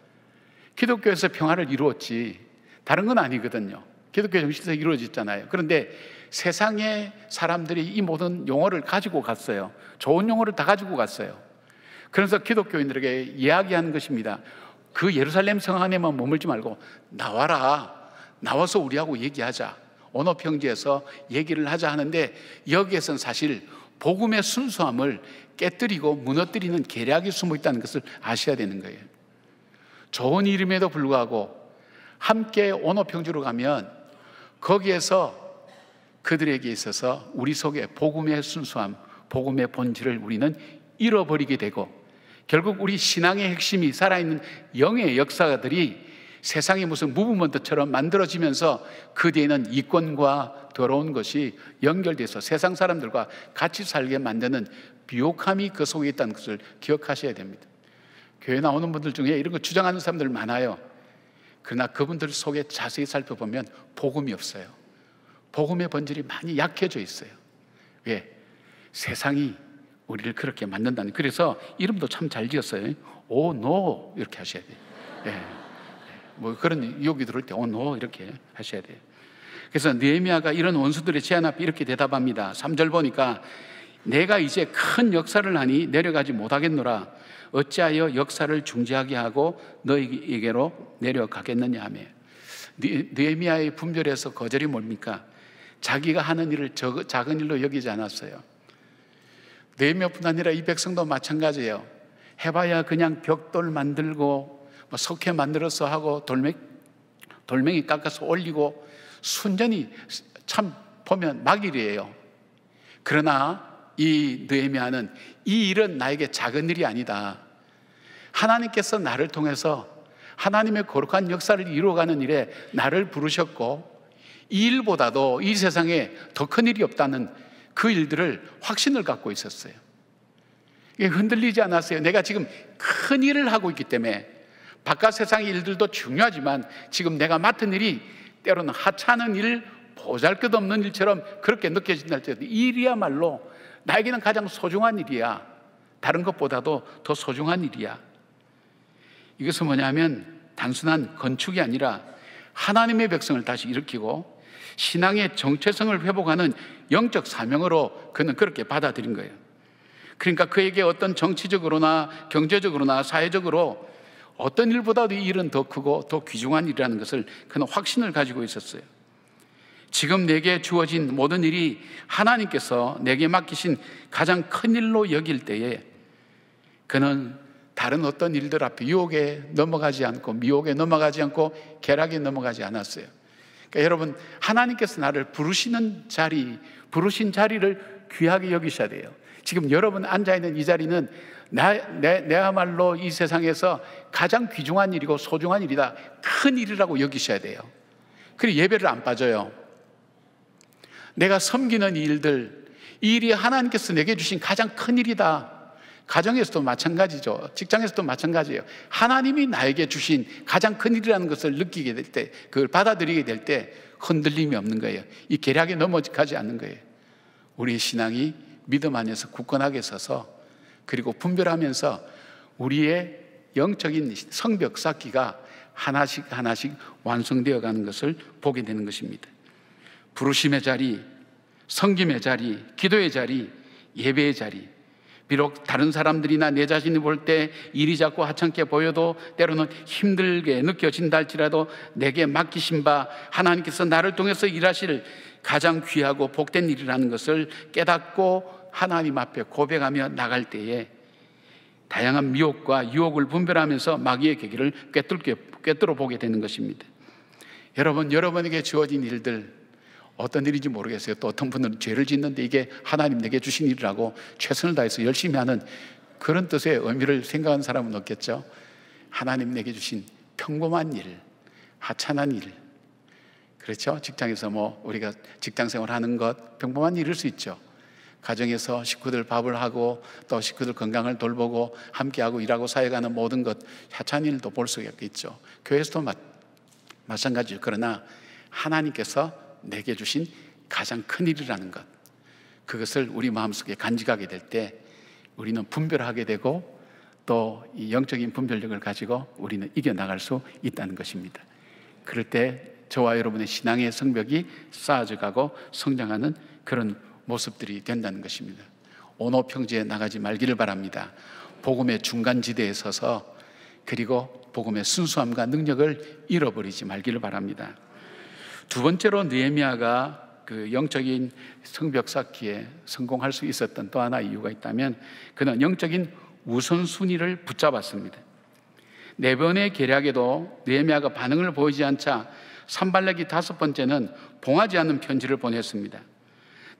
기독교에서 평화를 이루었지 다른 건 아니거든요. 기독교 정신에서 이루어졌잖아요. 그런데 세상의 사람들이 이 모든 용어를 가지고 갔어요. 좋은 용어를 다 가지고 갔어요. 그래서 기독교인들에게 이야기하는 것입니다. 그 예루살렘 성 안에만 머물지 말고 나와라. 나와서 우리하고 얘기하자. 언어평지에서 얘기를 하자 하는데, 여기에서는 사실 복음의 순수함을 깨뜨리고 무너뜨리는 계략이 숨어 있다는 것을 아셔야 되는 거예요. 좋은 이름에도 불구하고 함께 언어평지로 가면 거기에서 그들에게 있어서 우리 속에 복음의 순수함, 복음의 본질을 우리는 잃어버리게 되고, 결국 우리 신앙의 핵심이 살아있는 영의 역사들이 세상이 무슨 무브먼트처럼 만들어지면서 그 뒤에는 이권과 더러운 것이 연결돼서 세상 사람들과 같이 살게 만드는 비옥함이 그 속에 있다는 것을 기억하셔야 됩니다. 교회 나오는 분들 중에 이런 거 주장하는 사람들 많아요. 그러나 그분들 속에 자세히 살펴보면 복음이 없어요. 복음의 본질이 많이 약해져 있어요. 왜? 세상이 우리를 그렇게 만든다는. 그래서 이름도 참 잘 지었어요. 오, 노 이렇게 하셔야 돼요. 예. 뭐 그런 유혹이 들어올 때 오, 노 이렇게 하셔야 돼요. 그래서 느헤미야가 이런 원수들의 제안 앞에 이렇게 대답합니다. 3절 보니까 내가 이제 큰 역사를 하니 내려가지 못하겠노라. 어찌하여 역사를 중지하게 하고 너희에게로 내려가겠느냐 하며. 느헤미야의 분별에서 거절이 뭡니까? 자기가 하는 일을 작은 일로 여기지 않았어요. 느헤미야뿐 아니라 이 백성도 마찬가지예요. 해봐야 그냥 벽돌 만들고 뭐 석회 만들어서 하고 돌멩이 깎아서 올리고 순전히 참 보면 막일이에요. 그러나 이 느헤미야는 이 일은 나에게 작은 일이 아니다. 하나님께서 나를 통해서 하나님의 거룩한 역사를 이루어가는 일에 나를 부르셨고, 이 일보다도 이 세상에 더 큰 일이 없다는 그 일들을 확신을 갖고 있었어요. 이게 흔들리지 않았어요. 내가 지금 큰 일을 하고 있기 때문에 바깥 세상의 일들도 중요하지만 지금 내가 맡은 일이 때로는 하찮은 일, 보잘것없는 일처럼 그렇게 느껴진다 할지라도 이 일이야말로 나에게는 가장 소중한 일이야. 다른 것보다도 더 소중한 일이야. 이것은 뭐냐면 단순한 건축이 아니라 하나님의 백성을 다시 일으키고 신앙의 정체성을 회복하는 영적 사명으로 그는 그렇게 받아들인 거예요. 그러니까 그에게 어떤 정치적으로나 경제적으로나 사회적으로 어떤 일보다도 이 일은 더 크고 더 귀중한 일이라는 것을 그는 확신을 가지고 있었어요. 지금 내게 주어진 모든 일이 하나님께서 내게 맡기신 가장 큰 일로 여길 때에 그는 다른 어떤 일들 앞에 유혹에 넘어가지 않고 미혹에 넘어가지 않고 쾌락에 넘어가지 않았어요. 그러니까 여러분, 하나님께서 나를 부르신 자리를 귀하게 여기셔야 돼요. 지금 여러분 앉아있는 이 자리는 내야말로 이 세상에서 가장 귀중한 일이고 소중한 일이다, 큰 일이라고 여기셔야 돼요. 그리고 예배를 안 빠져요. 내가 섬기는 이 일들, 이 일이 하나님께서 내게 주신 가장 큰 일이다. 가정에서도 마찬가지죠. 직장에서도 마찬가지예요. 하나님이 나에게 주신 가장 큰 일이라는 것을 느끼게 될 때, 그걸 받아들이게 될 때 흔들림이 없는 거예요. 이 계략에 넘어가지 않는 거예요. 우리의 신앙이 믿음 안에서 굳건하게 서서 그리고 분별하면서 우리의 영적인 성벽 쌓기가 하나씩 하나씩 완성되어 가는 것을 보게 되는 것입니다. 부르심의 자리, 섬김의 자리, 기도의 자리, 예배의 자리. 비록 다른 사람들이나 내 자신이 볼 때 일이 자꾸 하찮게 보여도 때로는 힘들게 느껴진다 할지라도 내게 맡기신 바 하나님께서 나를 통해서 일하실 가장 귀하고 복된 일이라는 것을 깨닫고 하나님 앞에 고백하며 나갈 때에 다양한 미혹과 유혹을 분별하면서 마귀의 계기를 꿰뚫어 보게 되는 것입니다. 여러분, 여러분에게 주어진 일들 어떤 일인지 모르겠어요. 또 어떤 분들은 죄를 짓는데 이게 하나님 내게 주신 일이라고 최선을 다해서 열심히 하는 그런 뜻의 의미를 생각하는 사람은 없겠죠. 하나님 내게 주신 평범한 일, 하찮은 일, 그렇죠? 직장에서 우리가 직장생활 하는 것 평범한 일일 수 있죠. 가정에서 식구들 밥을 하고 또 식구들 건강을 돌보고 함께하고 일하고 사회가는 모든 것 하찮은 일도 볼 수가 있죠. 교회에서도 마찬가지죠. 그러나 하나님께서 내게 주신 가장 큰 일이라는 것, 그것을 우리 마음속에 간직하게 될 때 우리는 분별하게 되고 또 이 영적인 분별력을 가지고 우리는 이겨나갈 수 있다는 것입니다. 그럴 때 저와 여러분의 신앙의 성벽이 쌓아져 가고 성장하는 그런 모습들이 된다는 것입니다. 온호평지에 나가지 말기를 바랍니다. 복음의 중간지대에 서서 그리고 복음의 순수함과 능력을 잃어버리지 말기를 바랍니다. 두 번째로 느헤미야가 그 영적인 성벽 쌓기에 성공할 수 있었던 또 하나의 이유가 있다면 그는 영적인 우선순위를 붙잡았습니다. 네 번의 계략에도 느헤미야가 반응을 보이지 않자 산발락이 다섯 번째는 봉하지 않는 편지를 보냈습니다.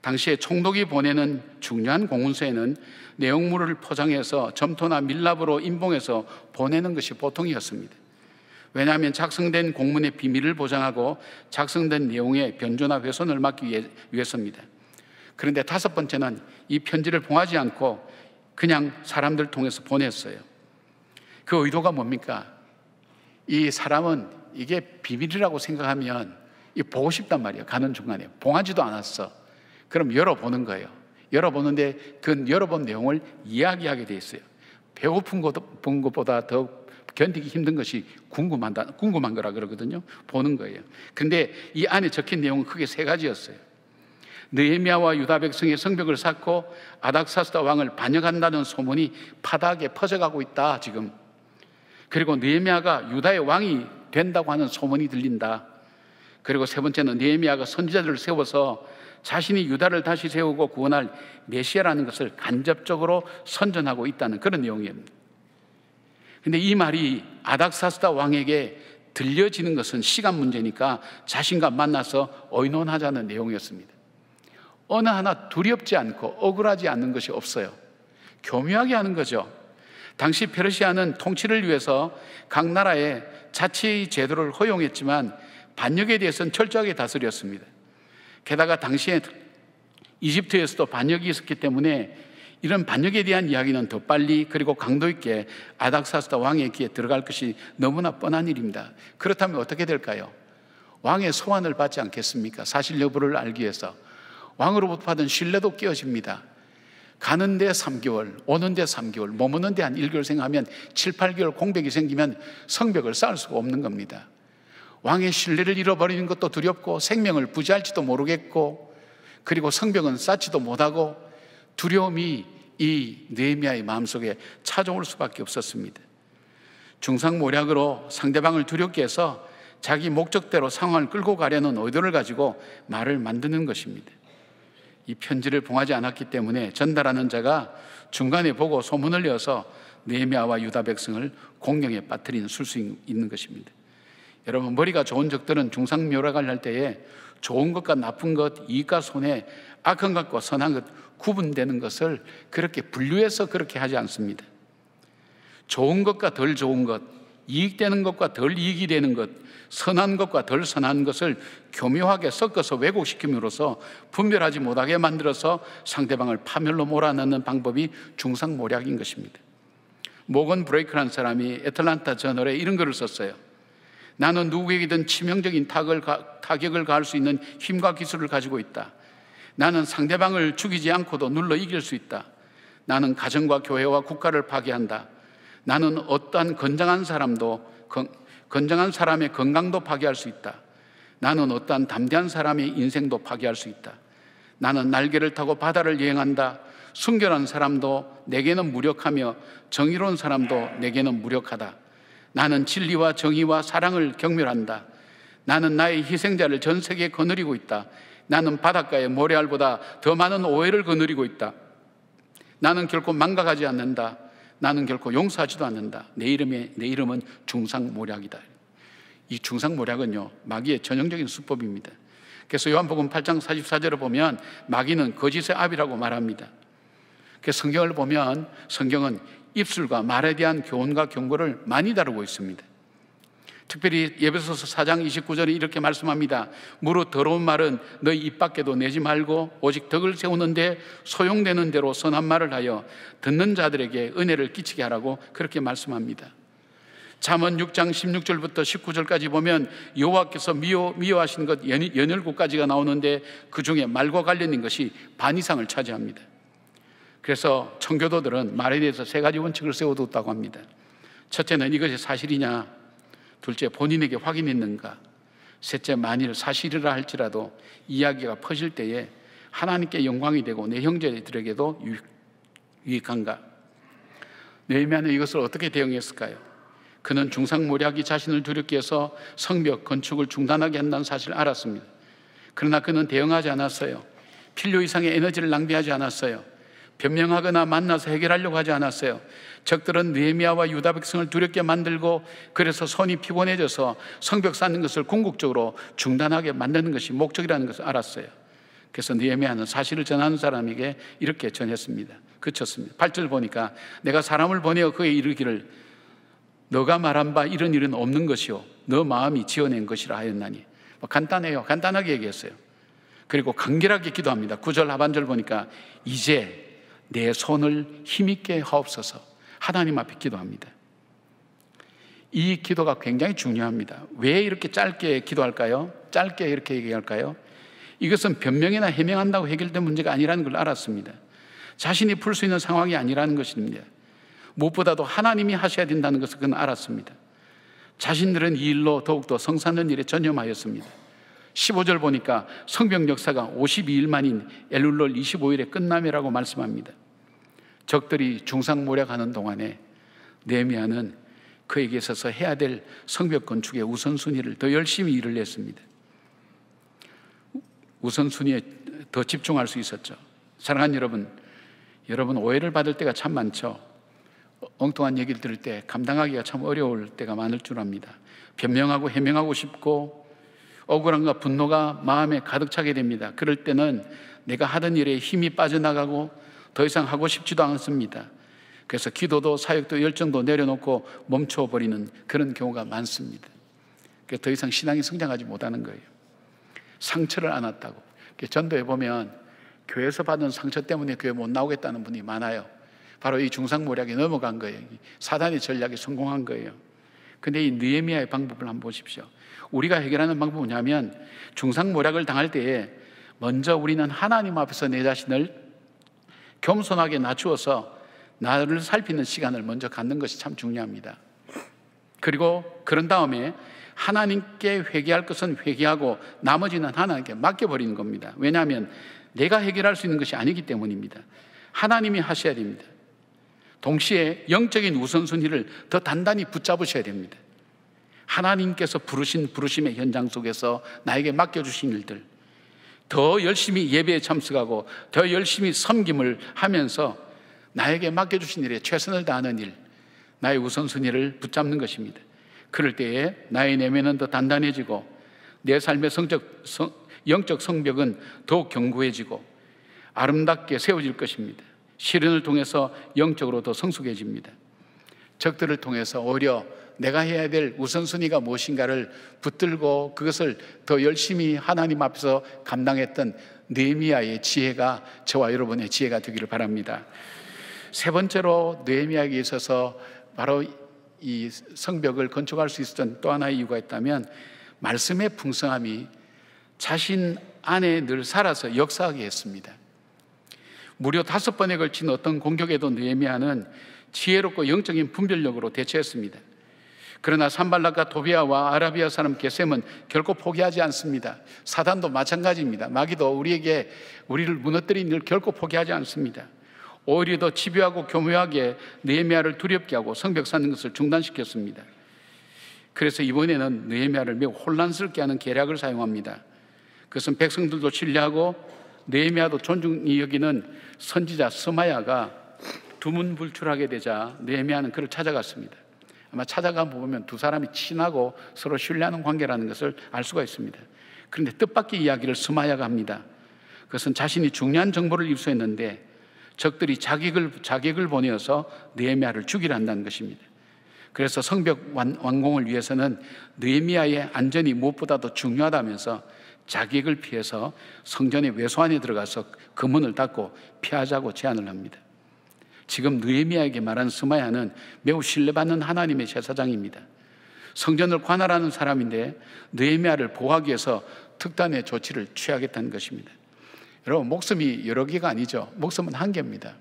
당시에 총독이 보내는 중요한 공문서에는 내용물을 포장해서 점토나 밀랍으로 인봉해서 보내는 것이 보통이었습니다. 왜냐하면 작성된 공문의 비밀을 보장하고 작성된 내용의 변조나 훼손을 막기 위해서입니다. 그런데 다섯 번째는 이 편지를 봉하지 않고 그냥 사람들 통해서 보냈어요. 그 의도가 뭡니까? 이 사람은 이게 비밀이라고 생각하면 보고 싶단 말이에요. 가는 중간에 봉하지도 않았어. 그럼 열어보는 거예요. 열어보는데 그 열어본 내용을 이야기하게 돼 있어요. 배고픈 것보다 더 견디기 힘든 것이 궁금한 거라 그러거든요. 보는 거예요. 근데 이 안에 적힌 내용은 크게 세 가지였어요. 느헤미야와 유다 백성의 성벽을 쌓고 아닥사스다 왕을 반역한다는 소문이 파다하게 퍼져가고 있다 지금. 그리고 느헤미야가 유다의 왕이 된다고 하는 소문이 들린다. 그리고 세 번째는 느헤미야가 선지자들을 세워서 자신이 유다를 다시 세우고 구원할 메시아라는 것을 간접적으로 선전하고 있다는 그런 내용입니다. 근데 이 말이 아닥사스다 왕에게 들려지는 것은 시간 문제니까 자신과 만나서 의논하자는 내용이었습니다. 어느 하나 두렵지 않고 억울하지 않는 것이 없어요. 교묘하게 하는 거죠. 당시 페르시아는 통치를 위해서 각 나라의 자치 제도를 허용했지만 반역에 대해서는 철저하게 다스렸습니다. 게다가 당시에 이집트에서도 반역이 있었기 때문에 이런 반역에 대한 이야기는 더 빨리 그리고 강도 있게 아닥사스다 왕의 귀에 들어갈 것이 너무나 뻔한 일입니다. 그렇다면 어떻게 될까요? 왕의 소환을 받지 않겠습니까? 사실 여부를 알기 위해서 왕으로부터 받은 신뢰도 깨어집니다. 가는데 3개월, 오는데 3개월, 머무는데 한 1개월 생각하면 7, 8개월 공백이 생기면 성벽을 쌓을 수가 없는 겁니다. 왕의 신뢰를 잃어버리는 것도 두렵고 생명을 부지할지도 모르겠고 그리고 성벽은 쌓지도 못하고 두려움이 이 느헤미야의 마음속에 찾아올 수밖에 없었습니다. 중상모략으로 상대방을 두렵게 해서 자기 목적대로 상황을 끌고 가려는 의도를 가지고 말을 만드는 것입니다. 이 편지를 봉하지 않았기 때문에 전달하는 자가 중간에 보고 소문을 내어서 느헤미야와 유다 백성을 공경에 빠뜨리는 수 있는 것입니다. 여러분, 머리가 좋은 적들은 중상모략을 할 때에 좋은 것과 나쁜 것, 이익과 손해, 악한 것과 선한 것 구분되는 것을 그렇게 분류해서 그렇게 하지 않습니다. 좋은 것과 덜 좋은 것, 이익되는 것과 덜 이익이 되는 것, 선한 것과 덜 선한 것을 교묘하게 섞어서 왜곡시킴으로써 분별하지 못하게 만들어서 상대방을 파멸로 몰아넣는 방법이 중상모략인 것입니다. 모건 브레이크라는 사람이 애틀란타 저널에 이런 글을 썼어요. 나는 누구에게든 치명적인 타격을 가할 수 있는 힘과 기술을 가지고 있다. 나는 상대방을 죽이지 않고도 눌러 이길 수 있다. 나는 가정과 교회와 국가를 파괴한다. 나는 어떠한 건장한 사람의 건강도 파괴할 수 있다. 나는 어떠한 담대한 사람의 인생도 파괴할 수 있다. 나는 날개를 타고 바다를 여행한다. 순결한 사람도 내게는 무력하며 정의로운 사람도 내게는 무력하다. 나는 진리와 정의와 사랑을 경멸한다. 나는 나의 희생자를 전 세계에 거느리고 있다. 나는 바닷가의 모래알보다 더 많은 오해를 거느리고 있다. 나는 결코 망각하지 않는다. 나는 결코 용서하지도 않는다. 내 이름은 중상모략이다. 이 중상모략은요, 마귀의 전형적인 수법입니다. 그래서 요한복음 8장 44절을 보면 마귀는 거짓의 아비라고 말합니다. 그래서 성경을 보면 성경은 입술과 말에 대한 교훈과 경고를 많이 다루고 있습니다. 특별히 에베소서 4장 29절에 이렇게 말씀합니다. 무릇 더러운 말은 너희 입 밖에도 내지 말고 오직 덕을 세우는데 소용되는 대로 선한 말을 하여 듣는 자들에게 은혜를 끼치게 하라고 그렇게 말씀합니다. 잠언 6장 16절부터 19절까지 보면 여호와께서 미워하시는 것 연혈구까지가 나오는데 그 중에 말과 관련된 것이 반 이상을 차지합니다. 그래서 청교도들은 말에 대해서 3가지 원칙을 세워뒀다고 합니다. 첫째는 이것이 사실이냐, 둘째 본인에게 확인했는가, 셋째 만일 사실이라 할지라도 이야기가 퍼질 때에 하나님께 영광이 되고 내 형제들에게도 유익한가. 느헤미야는 이것을 어떻게 대응했을까요? 그는 중상모략이 자신을 두렵게 해서 성벽 건축을 중단하게 한다는 사실을 알았습니다. 그러나 그는 대응하지 않았어요. 필요 이상의 에너지를 낭비하지 않았어요. 변명하거나 만나서 해결하려고 하지 않았어요. 적들은 느헤미야와 유다 백성을 두렵게 만들고 그래서 손이 피곤해져서 성벽 쌓는 것을 궁극적으로 중단하게 만드는 것이 목적이라는 것을 알았어요. 그래서 느헤미야는 사실을 전하는 사람에게 이렇게 전했습니다. 그쳤습니다. 8절 보니까 내가 사람을 보내어 그에 이르기를 너가 말한 바 이런 일은 없는 것이요 너 마음이 지어낸 것이라 하였나니. 간단해요. 간단하게 얘기했어요. 그리고 간결하게 기도합니다. 9절 하반절 보니까 이제 내 손을 힘있게 하옵소서. 하나님 앞에 기도합니다. 이 기도가 굉장히 중요합니다. 왜 이렇게 짧게 기도할까요? 짧게 이렇게 얘기할까요? 이것은 변명이나 해명한다고 해결된 문제가 아니라는 걸 알았습니다. 자신이 풀 수 있는 상황이 아니라는 것입니다. 무엇보다도 하나님이 하셔야 된다는 것을 그는 알았습니다. 자신들은 이 일로 더욱더 성사하는 일에 전념하였습니다. 15절 보니까 성벽 역사가 52일 만인 엘룰월 25일에 끝남이라고 말씀합니다. 적들이 중상모략하는 동안에 느헤미야는 그에게 있어서 해야 될 성벽 건축의 우선순위를 더 열심히 일을 했습니다. 우선순위에 더 집중할 수 있었죠. 사랑하는 여러분 오해를 받을 때가 참 많죠. 엉뚱한 얘기를 들을 때 감당하기가 참 어려울 때가 많을 줄 압니다. 변명하고 해명하고 싶고 억울함과 분노가 마음에 가득 차게 됩니다. 그럴 때는 내가 하던 일에 힘이 빠져나가고 더 이상 하고 싶지도 않습니다. 그래서 기도도 사역도 열정도 내려놓고 멈춰버리는 그런 경우가 많습니다. 그래서 더 이상 신앙이 성장하지 못하는 거예요. 상처를 안았다고. 전도에 보면 교회에서 받은 상처 때문에 교회 못 나오겠다는 분이 많아요. 바로 이 중상모략에 넘어간 거예요. 사단의 전략에 성공한 거예요. 근데 이 느헤미야의 방법을 한번 보십시오. 우리가 해결하는 방법은 뭐냐면, 중상모략을 당할 때에 먼저 우리는 하나님 앞에서 내 자신을 겸손하게 낮추어서 나를 살피는 시간을 먼저 갖는 것이 참 중요합니다. 그리고 그런 다음에 하나님께 회개할 것은 회개하고 나머지는 하나님께 맡겨버리는 겁니다. 왜냐하면 내가 해결할 수 있는 것이 아니기 때문입니다. 하나님이 하셔야 됩니다. 동시에 영적인 우선순위를 더 단단히 붙잡으셔야 됩니다. 하나님께서 부르신 부르심의 현장 속에서 나에게 맡겨주신 일들, 더 열심히 예배에 참석하고 더 열심히 섬김을 하면서 나에게 맡겨주신 일에 최선을 다하는 일, 나의 우선순위를 붙잡는 것입니다. 그럴 때에 나의 내면은 더 단단해지고 내 삶의 영적 성벽은 더욱 견고해지고 아름답게 세워질 것입니다. 시련을 통해서 영적으로 더 성숙해집니다. 적들을 통해서 오히려 내가 해야 될 우선순위가 무엇인가를 붙들고 그것을 더 열심히 하나님 앞에서 감당했던 느헤미야의 지혜가 저와 여러분의 지혜가 되기를 바랍니다. 세 번째로 느헤미야에게 있어서 바로 이 성벽을 건축할 수 있었던 또 하나의 이유가 있다면, 말씀의 풍성함이 자신 안에 늘 살아서 역사하게 했습니다. 무려 5번에 걸친 어떤 공격에도 느헤미야는 지혜롭고 영적인 분별력으로 대처했습니다. 그러나 산발락과 도비아와 아라비아 사람 게셈은 결코 포기하지 않습니다. 사단도 마찬가지입니다. 마귀도 우리를 무너뜨린 일 결코 포기하지 않습니다. 오히려 더 집요하고 교묘하게 느헤미야를 두렵게 하고 성벽 쌓는 것을 중단시켰습니다. 그래서 이번에는 느헤미야를 매우 혼란스럽게 하는 계략을 사용합니다. 그것은 백성들도 신뢰하고 느헤미야도 존중히 여기는 선지자 스마야가 두문불출하게 되자 느헤미야는 그를 찾아갔습니다. 아마 찾아가 보면 두 사람이 친하고 서로 신뢰하는 관계라는 것을 알 수가 있습니다. 그런데 뜻밖의 이야기를 스마야가 합니다. 그것은 자신이 중요한 정보를 입수했는데 적들이 자객을 보내어서 느헤미야를 죽이려 한다는 것입니다. 그래서 성벽 완공을 위해서는 느헤미야의 안전이 무엇보다도 중요하다면서 자객을 피해서 성전의 외소 안에 들어가서 그 문을 닫고 피하자고 제안을 합니다. 지금 느헤미야에게 말한 스마야는 매우 신뢰받는 하나님의 제사장입니다. 성전을 관할하는 사람인데 느헤미야를 보호하기 위해서 특단의 조치를 취하겠다는 것입니다. 여러분, 목숨이 여러 개가 아니죠. 목숨은 한 개입니다.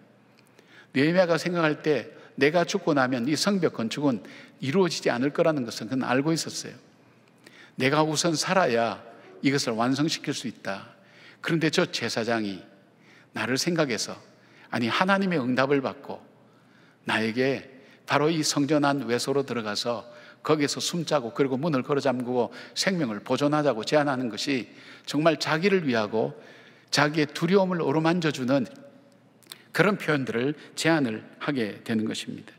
느헤미야가 생각할 때 내가 죽고 나면 이 성벽 건축은 이루어지지 않을 거라는 것은 그는 알고 있었어요. 내가 우선 살아야 이것을 완성시킬 수 있다. 그런데 저 제사장이 나를 생각해서, 아니 하나님의 응답을 받고 나에게 바로 이 성전 안 외소로 들어가서 거기에서 숨자고 그리고 문을 걸어 잠그고 생명을 보존하자고 제안하는 것이 정말 자기를 위하고 자기의 두려움을 어루만져주는 그런 표현들을 제안을 하게 되는 것입니다.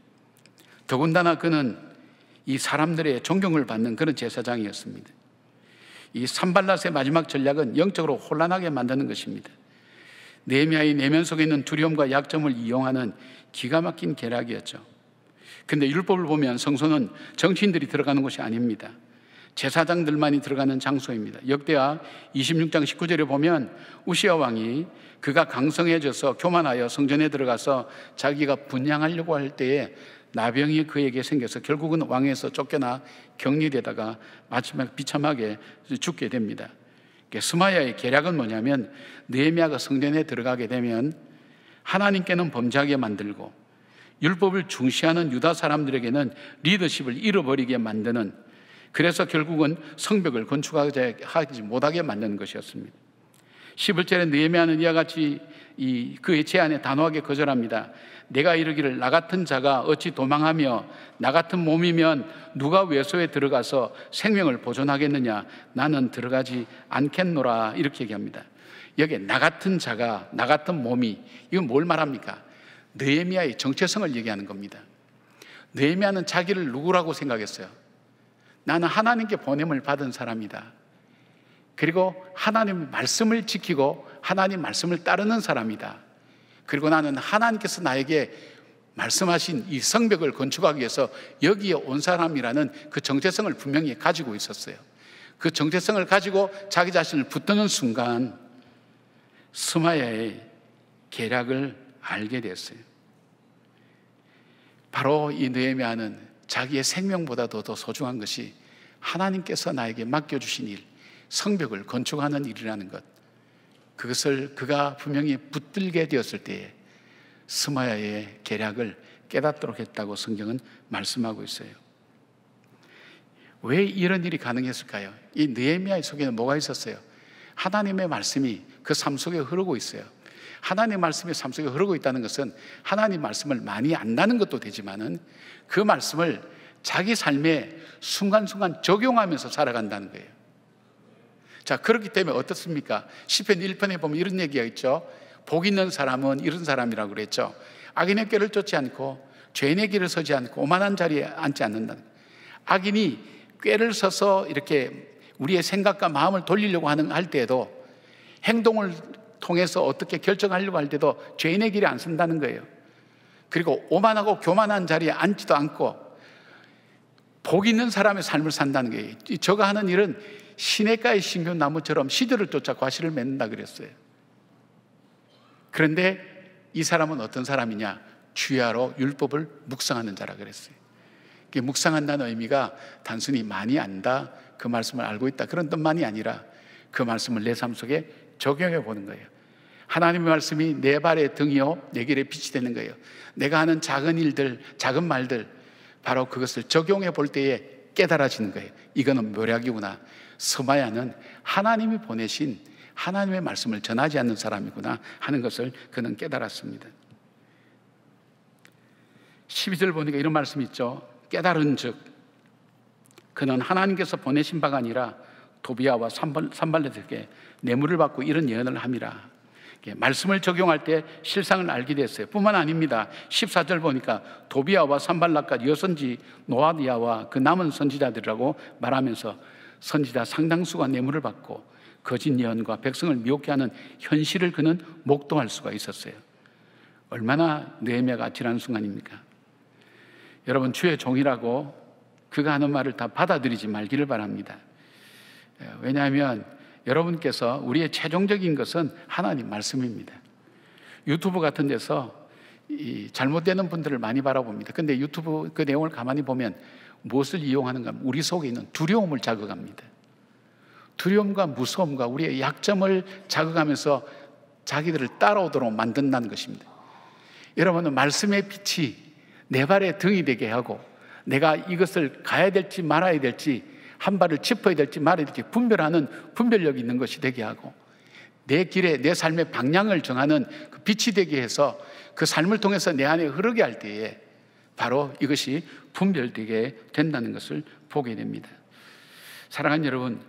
더군다나 그는 이 사람들의 존경을 받는 그런 제사장이었습니다. 이 산발랏의 마지막 전략은 영적으로 혼란하게 만드는 것입니다. 느헤미야의 내면 속에 있는 두려움과 약점을 이용하는 기가 막힌 계략이었죠. 그런데 율법을 보면 성소는 정치인들이 들어가는 곳이 아닙니다. 제사장들만이 들어가는 장소입니다. 역대하 26장 19절에 보면 우시야 왕이 그가 강성해져서 교만하여 성전에 들어가서 자기가 분향하려고 할 때에 나병이 그에게 생겨서 결국은 왕에서 쫓겨나 격리되다가 마지막 비참하게 죽게 됩니다. 스마야의 계략은 뭐냐면, 느헤미야가 성전에 들어가게 되면 하나님께는 범죄하게 만들고 율법을 중시하는 유다 사람들에게는 리더십을 잃어버리게 만드는, 그래서 결국은 성벽을 건축하지 못하게 만드는 것이었습니다. 11절에 느헤미야는 이와 같이 그의 제안에 단호하게 거절합니다. 내가 이르기를 나 같은 자가 어찌 도망하며 나 같은 몸이면 누가 외소에 들어가서 생명을 보존하겠느냐, 나는 들어가지 않겠노라, 이렇게 얘기합니다. 여기에 나 같은 자가, 나 같은 몸이, 이건 뭘 말합니까? 느헤미야의 정체성을 얘기하는 겁니다. 느헤미야는 자기를 누구라고 생각했어요? 나는 하나님께 보냄을 받은 사람이다. 그리고 하나님의 말씀을 지키고 하나님 말씀을 따르는 사람이다. 그리고 나는 하나님께서 나에게 말씀하신 이 성벽을 건축하기 위해서 여기에 온 사람이라는 그 정체성을 분명히 가지고 있었어요. 그 정체성을 가지고 자기 자신을 붙드는 순간 스마야의 계략을 알게 됐어요. 바로 이 느헤미야는 자기의 생명보다도 더 소중한 것이 하나님께서 나에게 맡겨주신 일, 성벽을 건축하는 일이라는 것, 그것을 그가 분명히 붙들게 되었을 때에 스마야의 계략을 깨닫도록 했다고 성경은 말씀하고 있어요. 왜 이런 일이 가능했을까요? 이 느헤미야의 속에는 뭐가 있었어요? 하나님의 말씀이 그 삶 속에 흐르고 있어요. 하나님의 말씀이 삶 속에 흐르고 있다는 것은 하나님 말씀을 많이 안다는 것도 되지만은 그 말씀을 자기 삶에 순간순간 적용하면서 살아간다는 거예요. 자, 그렇기 때문에 어떻습니까? 시편 1편에 보면 이런 얘기가 있죠. 복 있는 사람은 이런 사람이라고 그랬죠. 악인의 길을 쫓지 않고 죄인의 길을 서지 않고 오만한 자리에 앉지 않는다는 거예요. 악인이 꾀를 서서 이렇게 우리의 생각과 마음을 돌리려고 할 때에도, 행동을 통해서 어떻게 결정하려고 할 때도 죄인의 길에 안 선다는 거예요. 그리고 오만하고 교만한 자리에 앉지도 않고 복 있는 사람의 삶을 산다는 거예요. 저가 하는 일은 시냇가의 신기운 나무처럼 시들을 쫓아 과실을 맺는다 그랬어요. 그런데 이 사람은 어떤 사람이냐? 주야로 율법을 묵상하는 자라 그랬어요. 묵상한다는 의미가 단순히 많이 안다, 그 말씀을 알고 있다, 그런 뜻만이 아니라 그 말씀을 내 삶 속에 적용해 보는 거예요. 하나님의 말씀이 내 발의 등이요 내 길에 빛이 되는 거예요. 내가 하는 작은 일들, 작은 말들, 바로 그것을 적용해 볼 때에 깨달아지는 거예요. 이거는 묘략이구나. 스마야는 하나님이 보내신 하나님의 말씀을 전하지 않는 사람이구나 하는 것을 그는 깨달았습니다. 12절 보니까 이런 말씀이 있죠. 깨달은 즉 그는 하나님께서 보내신 바가 아니라 도비야와 산발렛에게 뇌물을 받고 이런 예언을 함이라. 말씀을 적용할 때 실상을 알게 됐어요. 뿐만 아닙니다. 14절 보니까 도비야와 산발락과 여선지 노아디아와 그 남은 선지자들이라고 말하면서 선지자 상당수가 뇌물을 받고 거짓 예언과 백성을 미혹게 하는 현실을 그는 목도할 수가 있었어요. 얼마나 느헤미야가 아찔한 순간입니까? 여러분, 주의 종이라고 그가 하는 말을 다 받아들이지 말기를 바랍니다. 왜냐하면 여러분께서 우리의 최종적인 것은 하나님 말씀입니다. 유튜브 같은 데서 잘못되는 분들을 많이 바라봅니다. 근데 유튜브 그 내용을 가만히 보면 무엇을 이용하는가? 우리 속에 있는 두려움을 자극합니다. 두려움과 무서움과 우리의 약점을 자극하면서 자기들을 따라오도록 만든다는 것입니다. 여러분은 말씀의 빛이 내 발의 등이 되게 하고, 내가 이것을 가야 될지 말아야 될지, 한 발을 짚어야 될지 말아야 될지 분별하는 분별력이 있는 것이 되게 하고, 내 길에 내 삶의 방향을 정하는 그 빛이 되게 해서 그 삶을 통해서 내 안에 흐르게 할 때에 바로 이것이 분별되게 된다는 것을 보게 됩니다. 사랑하는 여러분,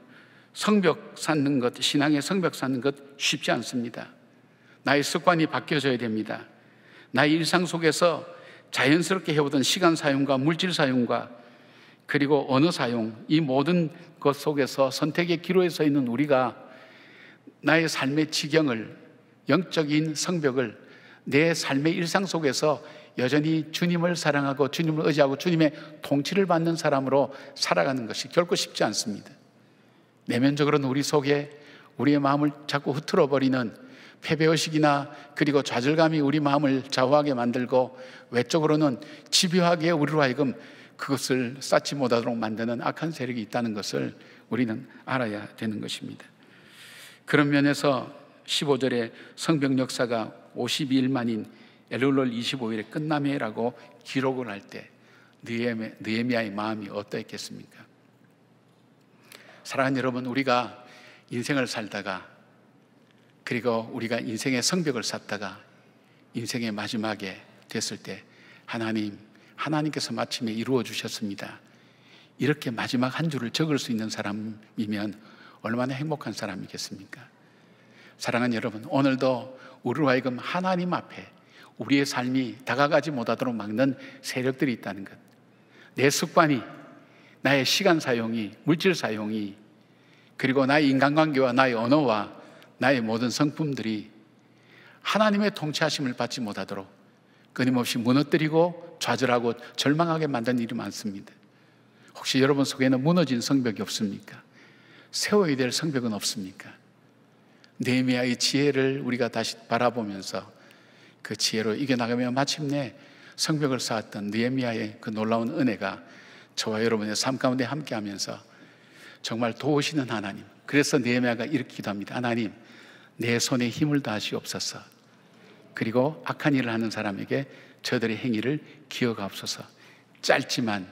성벽 쌓는 것, 신앙의 성벽 쌓는 것 쉽지 않습니다. 나의 습관이 바뀌어져야 됩니다. 나의 일상 속에서 자연스럽게 해오던 시간 사용과 물질 사용과 그리고 언어 사용, 이 모든 것 속에서 선택의 기로에 서 있는 우리가 나의 삶의 지경을, 영적인 성벽을 내 삶의 일상 속에서 여전히 주님을 사랑하고 주님을 의지하고 주님의 통치를 받는 사람으로 살아가는 것이 결코 쉽지 않습니다. 내면적으로는 우리 속에 우리의 마음을 자꾸 흐트러버리는 패배의식이나 그리고 좌절감이 우리 마음을 좌우하게 만들고, 외적으로는 집요하게 우리로 하여금 그것을 쌓지 못하도록 만드는 악한 세력이 있다는 것을 우리는 알아야 되는 것입니다. 그런 면에서 15절에 성벽 역사가 52일 만인 엘룰월 25일에 끝남해라고 기록을 할 때 느헤미야의 마음이 어떠했겠습니까? 사랑하는 여러분, 우리가 인생을 살다가 그리고 우리가 인생의 성벽을 쌓다가 인생의 마지막에 됐을 때 하나님께서 마침에 이루어 주셨습니다. 이렇게 마지막 한 줄을 적을 수 있는 사람이면 얼마나 행복한 사람이겠습니까? 사랑하는 여러분, 오늘도 우리로 하여금 하나님 앞에 우리의 삶이 다가가지 못하도록 막는 세력들이 있다는 것, 내 습관이, 나의 시간 사용이, 물질 사용이, 그리고 나의 인간관계와 나의 언어와 나의 모든 성품들이 하나님의 통치하심을 받지 못하도록 끊임없이 무너뜨리고 좌절하고 절망하게 만드는 일이 많습니다. 혹시 여러분 속에는 무너진 성벽이 없습니까? 세워야 될 성벽은 없습니까? 느헤미야의 지혜를 우리가 다시 바라보면서 그 지혜로 이겨나가며 마침내 성벽을 쌓았던 느헤미야의 그 놀라운 은혜가 저와 여러분의 삶 가운데 함께하면서 정말 도우시는 하나님. 그래서 느헤미야가 이렇게 기도합니다. 하나님, 내 손에 힘을 다하시옵소서. 그리고 악한 일을 하는 사람에게 저들의 행위를 기억하옵소서. 짧지만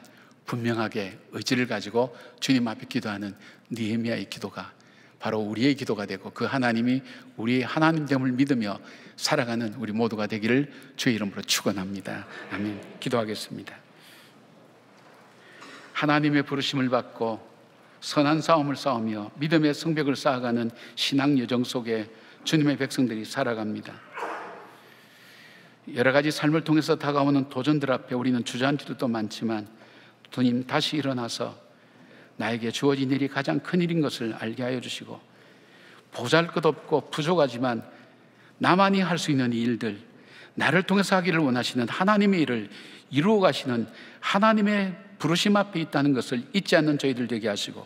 분명하게 의지를 가지고 주님 앞에 기도하는 느헤미야의 기도가 바로 우리의 기도가 되고, 그 하나님이 우리의 하나님됨을 믿으며 살아가는 우리 모두가 되기를 주의 이름으로 축원합니다. 아멘. 기도하겠습니다. 하나님의 부르심을 받고 선한 싸움을 싸우며 믿음의 성벽을 쌓아가는 신앙 여정 속에 주님의 백성들이 살아갑니다. 여러 가지 삶을 통해서 다가오는 도전들 앞에 우리는 주저앉을 때도 많지만, 주님 다시 일어나서 나에게 주어진 일이 가장 큰 일인 것을 알게 하여 주시고, 보잘것없고 부족하지만 나만이 할 수 있는 이 일들, 나를 통해서 하기를 원하시는 하나님의 일을 이루어 가시는 하나님의 부르심 앞에 있다는 것을 잊지 않는 저희들 되게 하시고,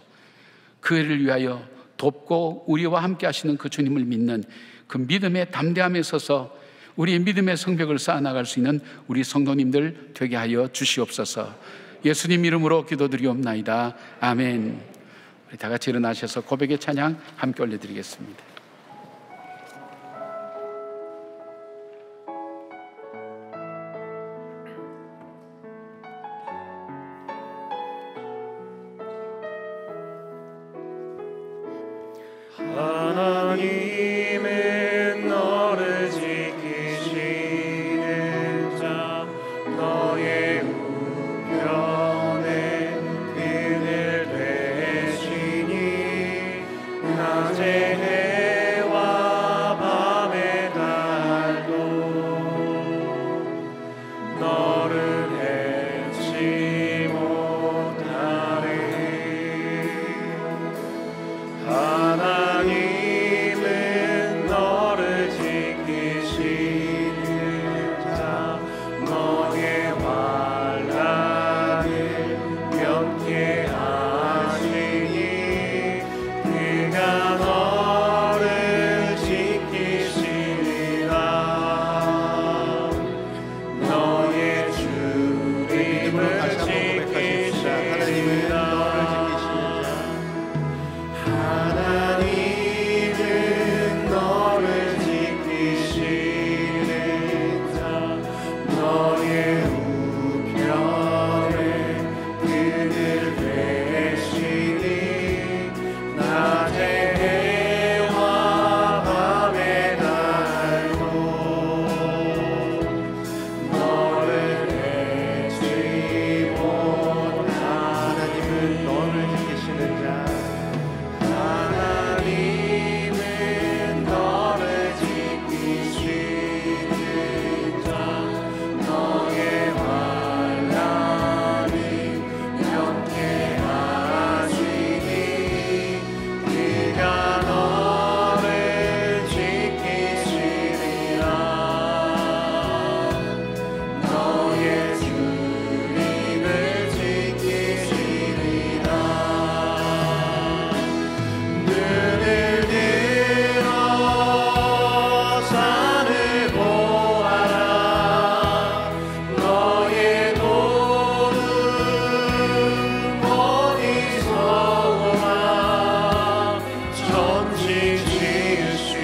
그 일을 위하여 돕고 우리와 함께 하시는 그 주님을 믿는 그 믿음의 담대함에 서서 우리의 믿음의 성벽을 쌓아나갈 수 있는 우리 성도님들 되게 하여 주시옵소서. 예수님 이름으로 기도드리옵나이다. 아멘. 우리 다 같이 일어나셔서 고백의 찬양 함께 올려드리겠습니다. 하나님은 너를 지키시는 자, 너의 우편에 그늘 되시니, 낮의 해와 밤의 달도 너를 해치 못하리. 하나님은 너를 지키시는 자, 너의 환난을 면케하시니, 그가 너를 지키시리라. 너의 주님을 지키시리라. 하나님은 너를 지키시는 자, 너의 우편에 그늘 되시니, 낮의 해와 밤의 달도 너를 해치 못하리. 하나님은 너를 지키시는 자, 하나님은 너를 지키시는 자, 너의 환난을 면케하시니, 그가 너를 지키시리라. 너의 주님을 지키시리라. 눈을 들어 산을 보아라. 너의 도는 어디서 오나. 천지 지으신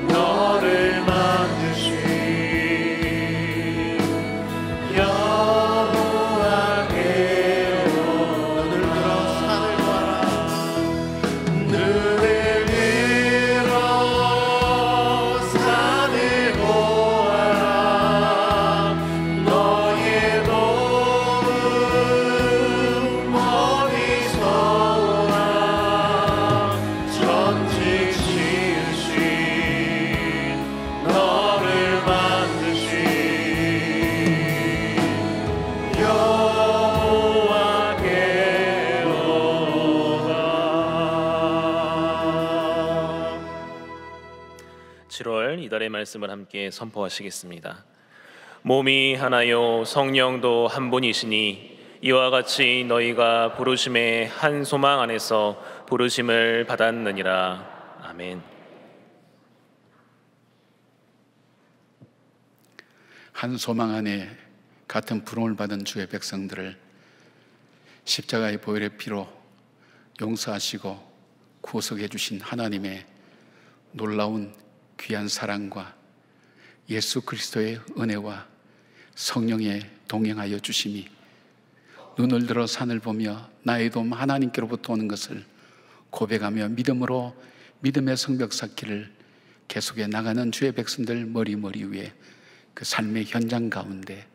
너를 만드신 여호와께로. 눈을 들어 산을 보아라. 눈을 들어 산을 보아라. 너의 도움 어디서 오나. 천지 지으신 너를 만드신 여호와께로다. 7월 이달의 말씀을 함께 선포하시겠습니다. 몸이 하나요 성령도 한 분이시니, 이와 같이 너희가 부르심의 한 소망 안에서 부르심을 받았느니라. 아멘. 아멘. 한 소망 안에 같은 부름을 받은 주의 백성들을 십자가의 보혈의 피로 용서하시고 구속해 주신 하나님의 놀라운 귀한 사랑과 예수 그리스도의 은혜와 성령의 동행하여 주심이 눈을 들어 산을 보며 나의 도움 하나님께로부터 오는 것을 고백하며 믿음으로 믿음의 성벽 쌓기를 계속해 나가는 주의 백성들 머리 위에 그 삶의 현장 가운데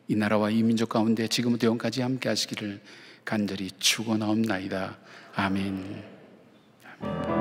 이 나라와 이 민족 가운데 지금부터 영까지 함께 하시기를 간절히 축원하옵나이다. 아멘. 아멘.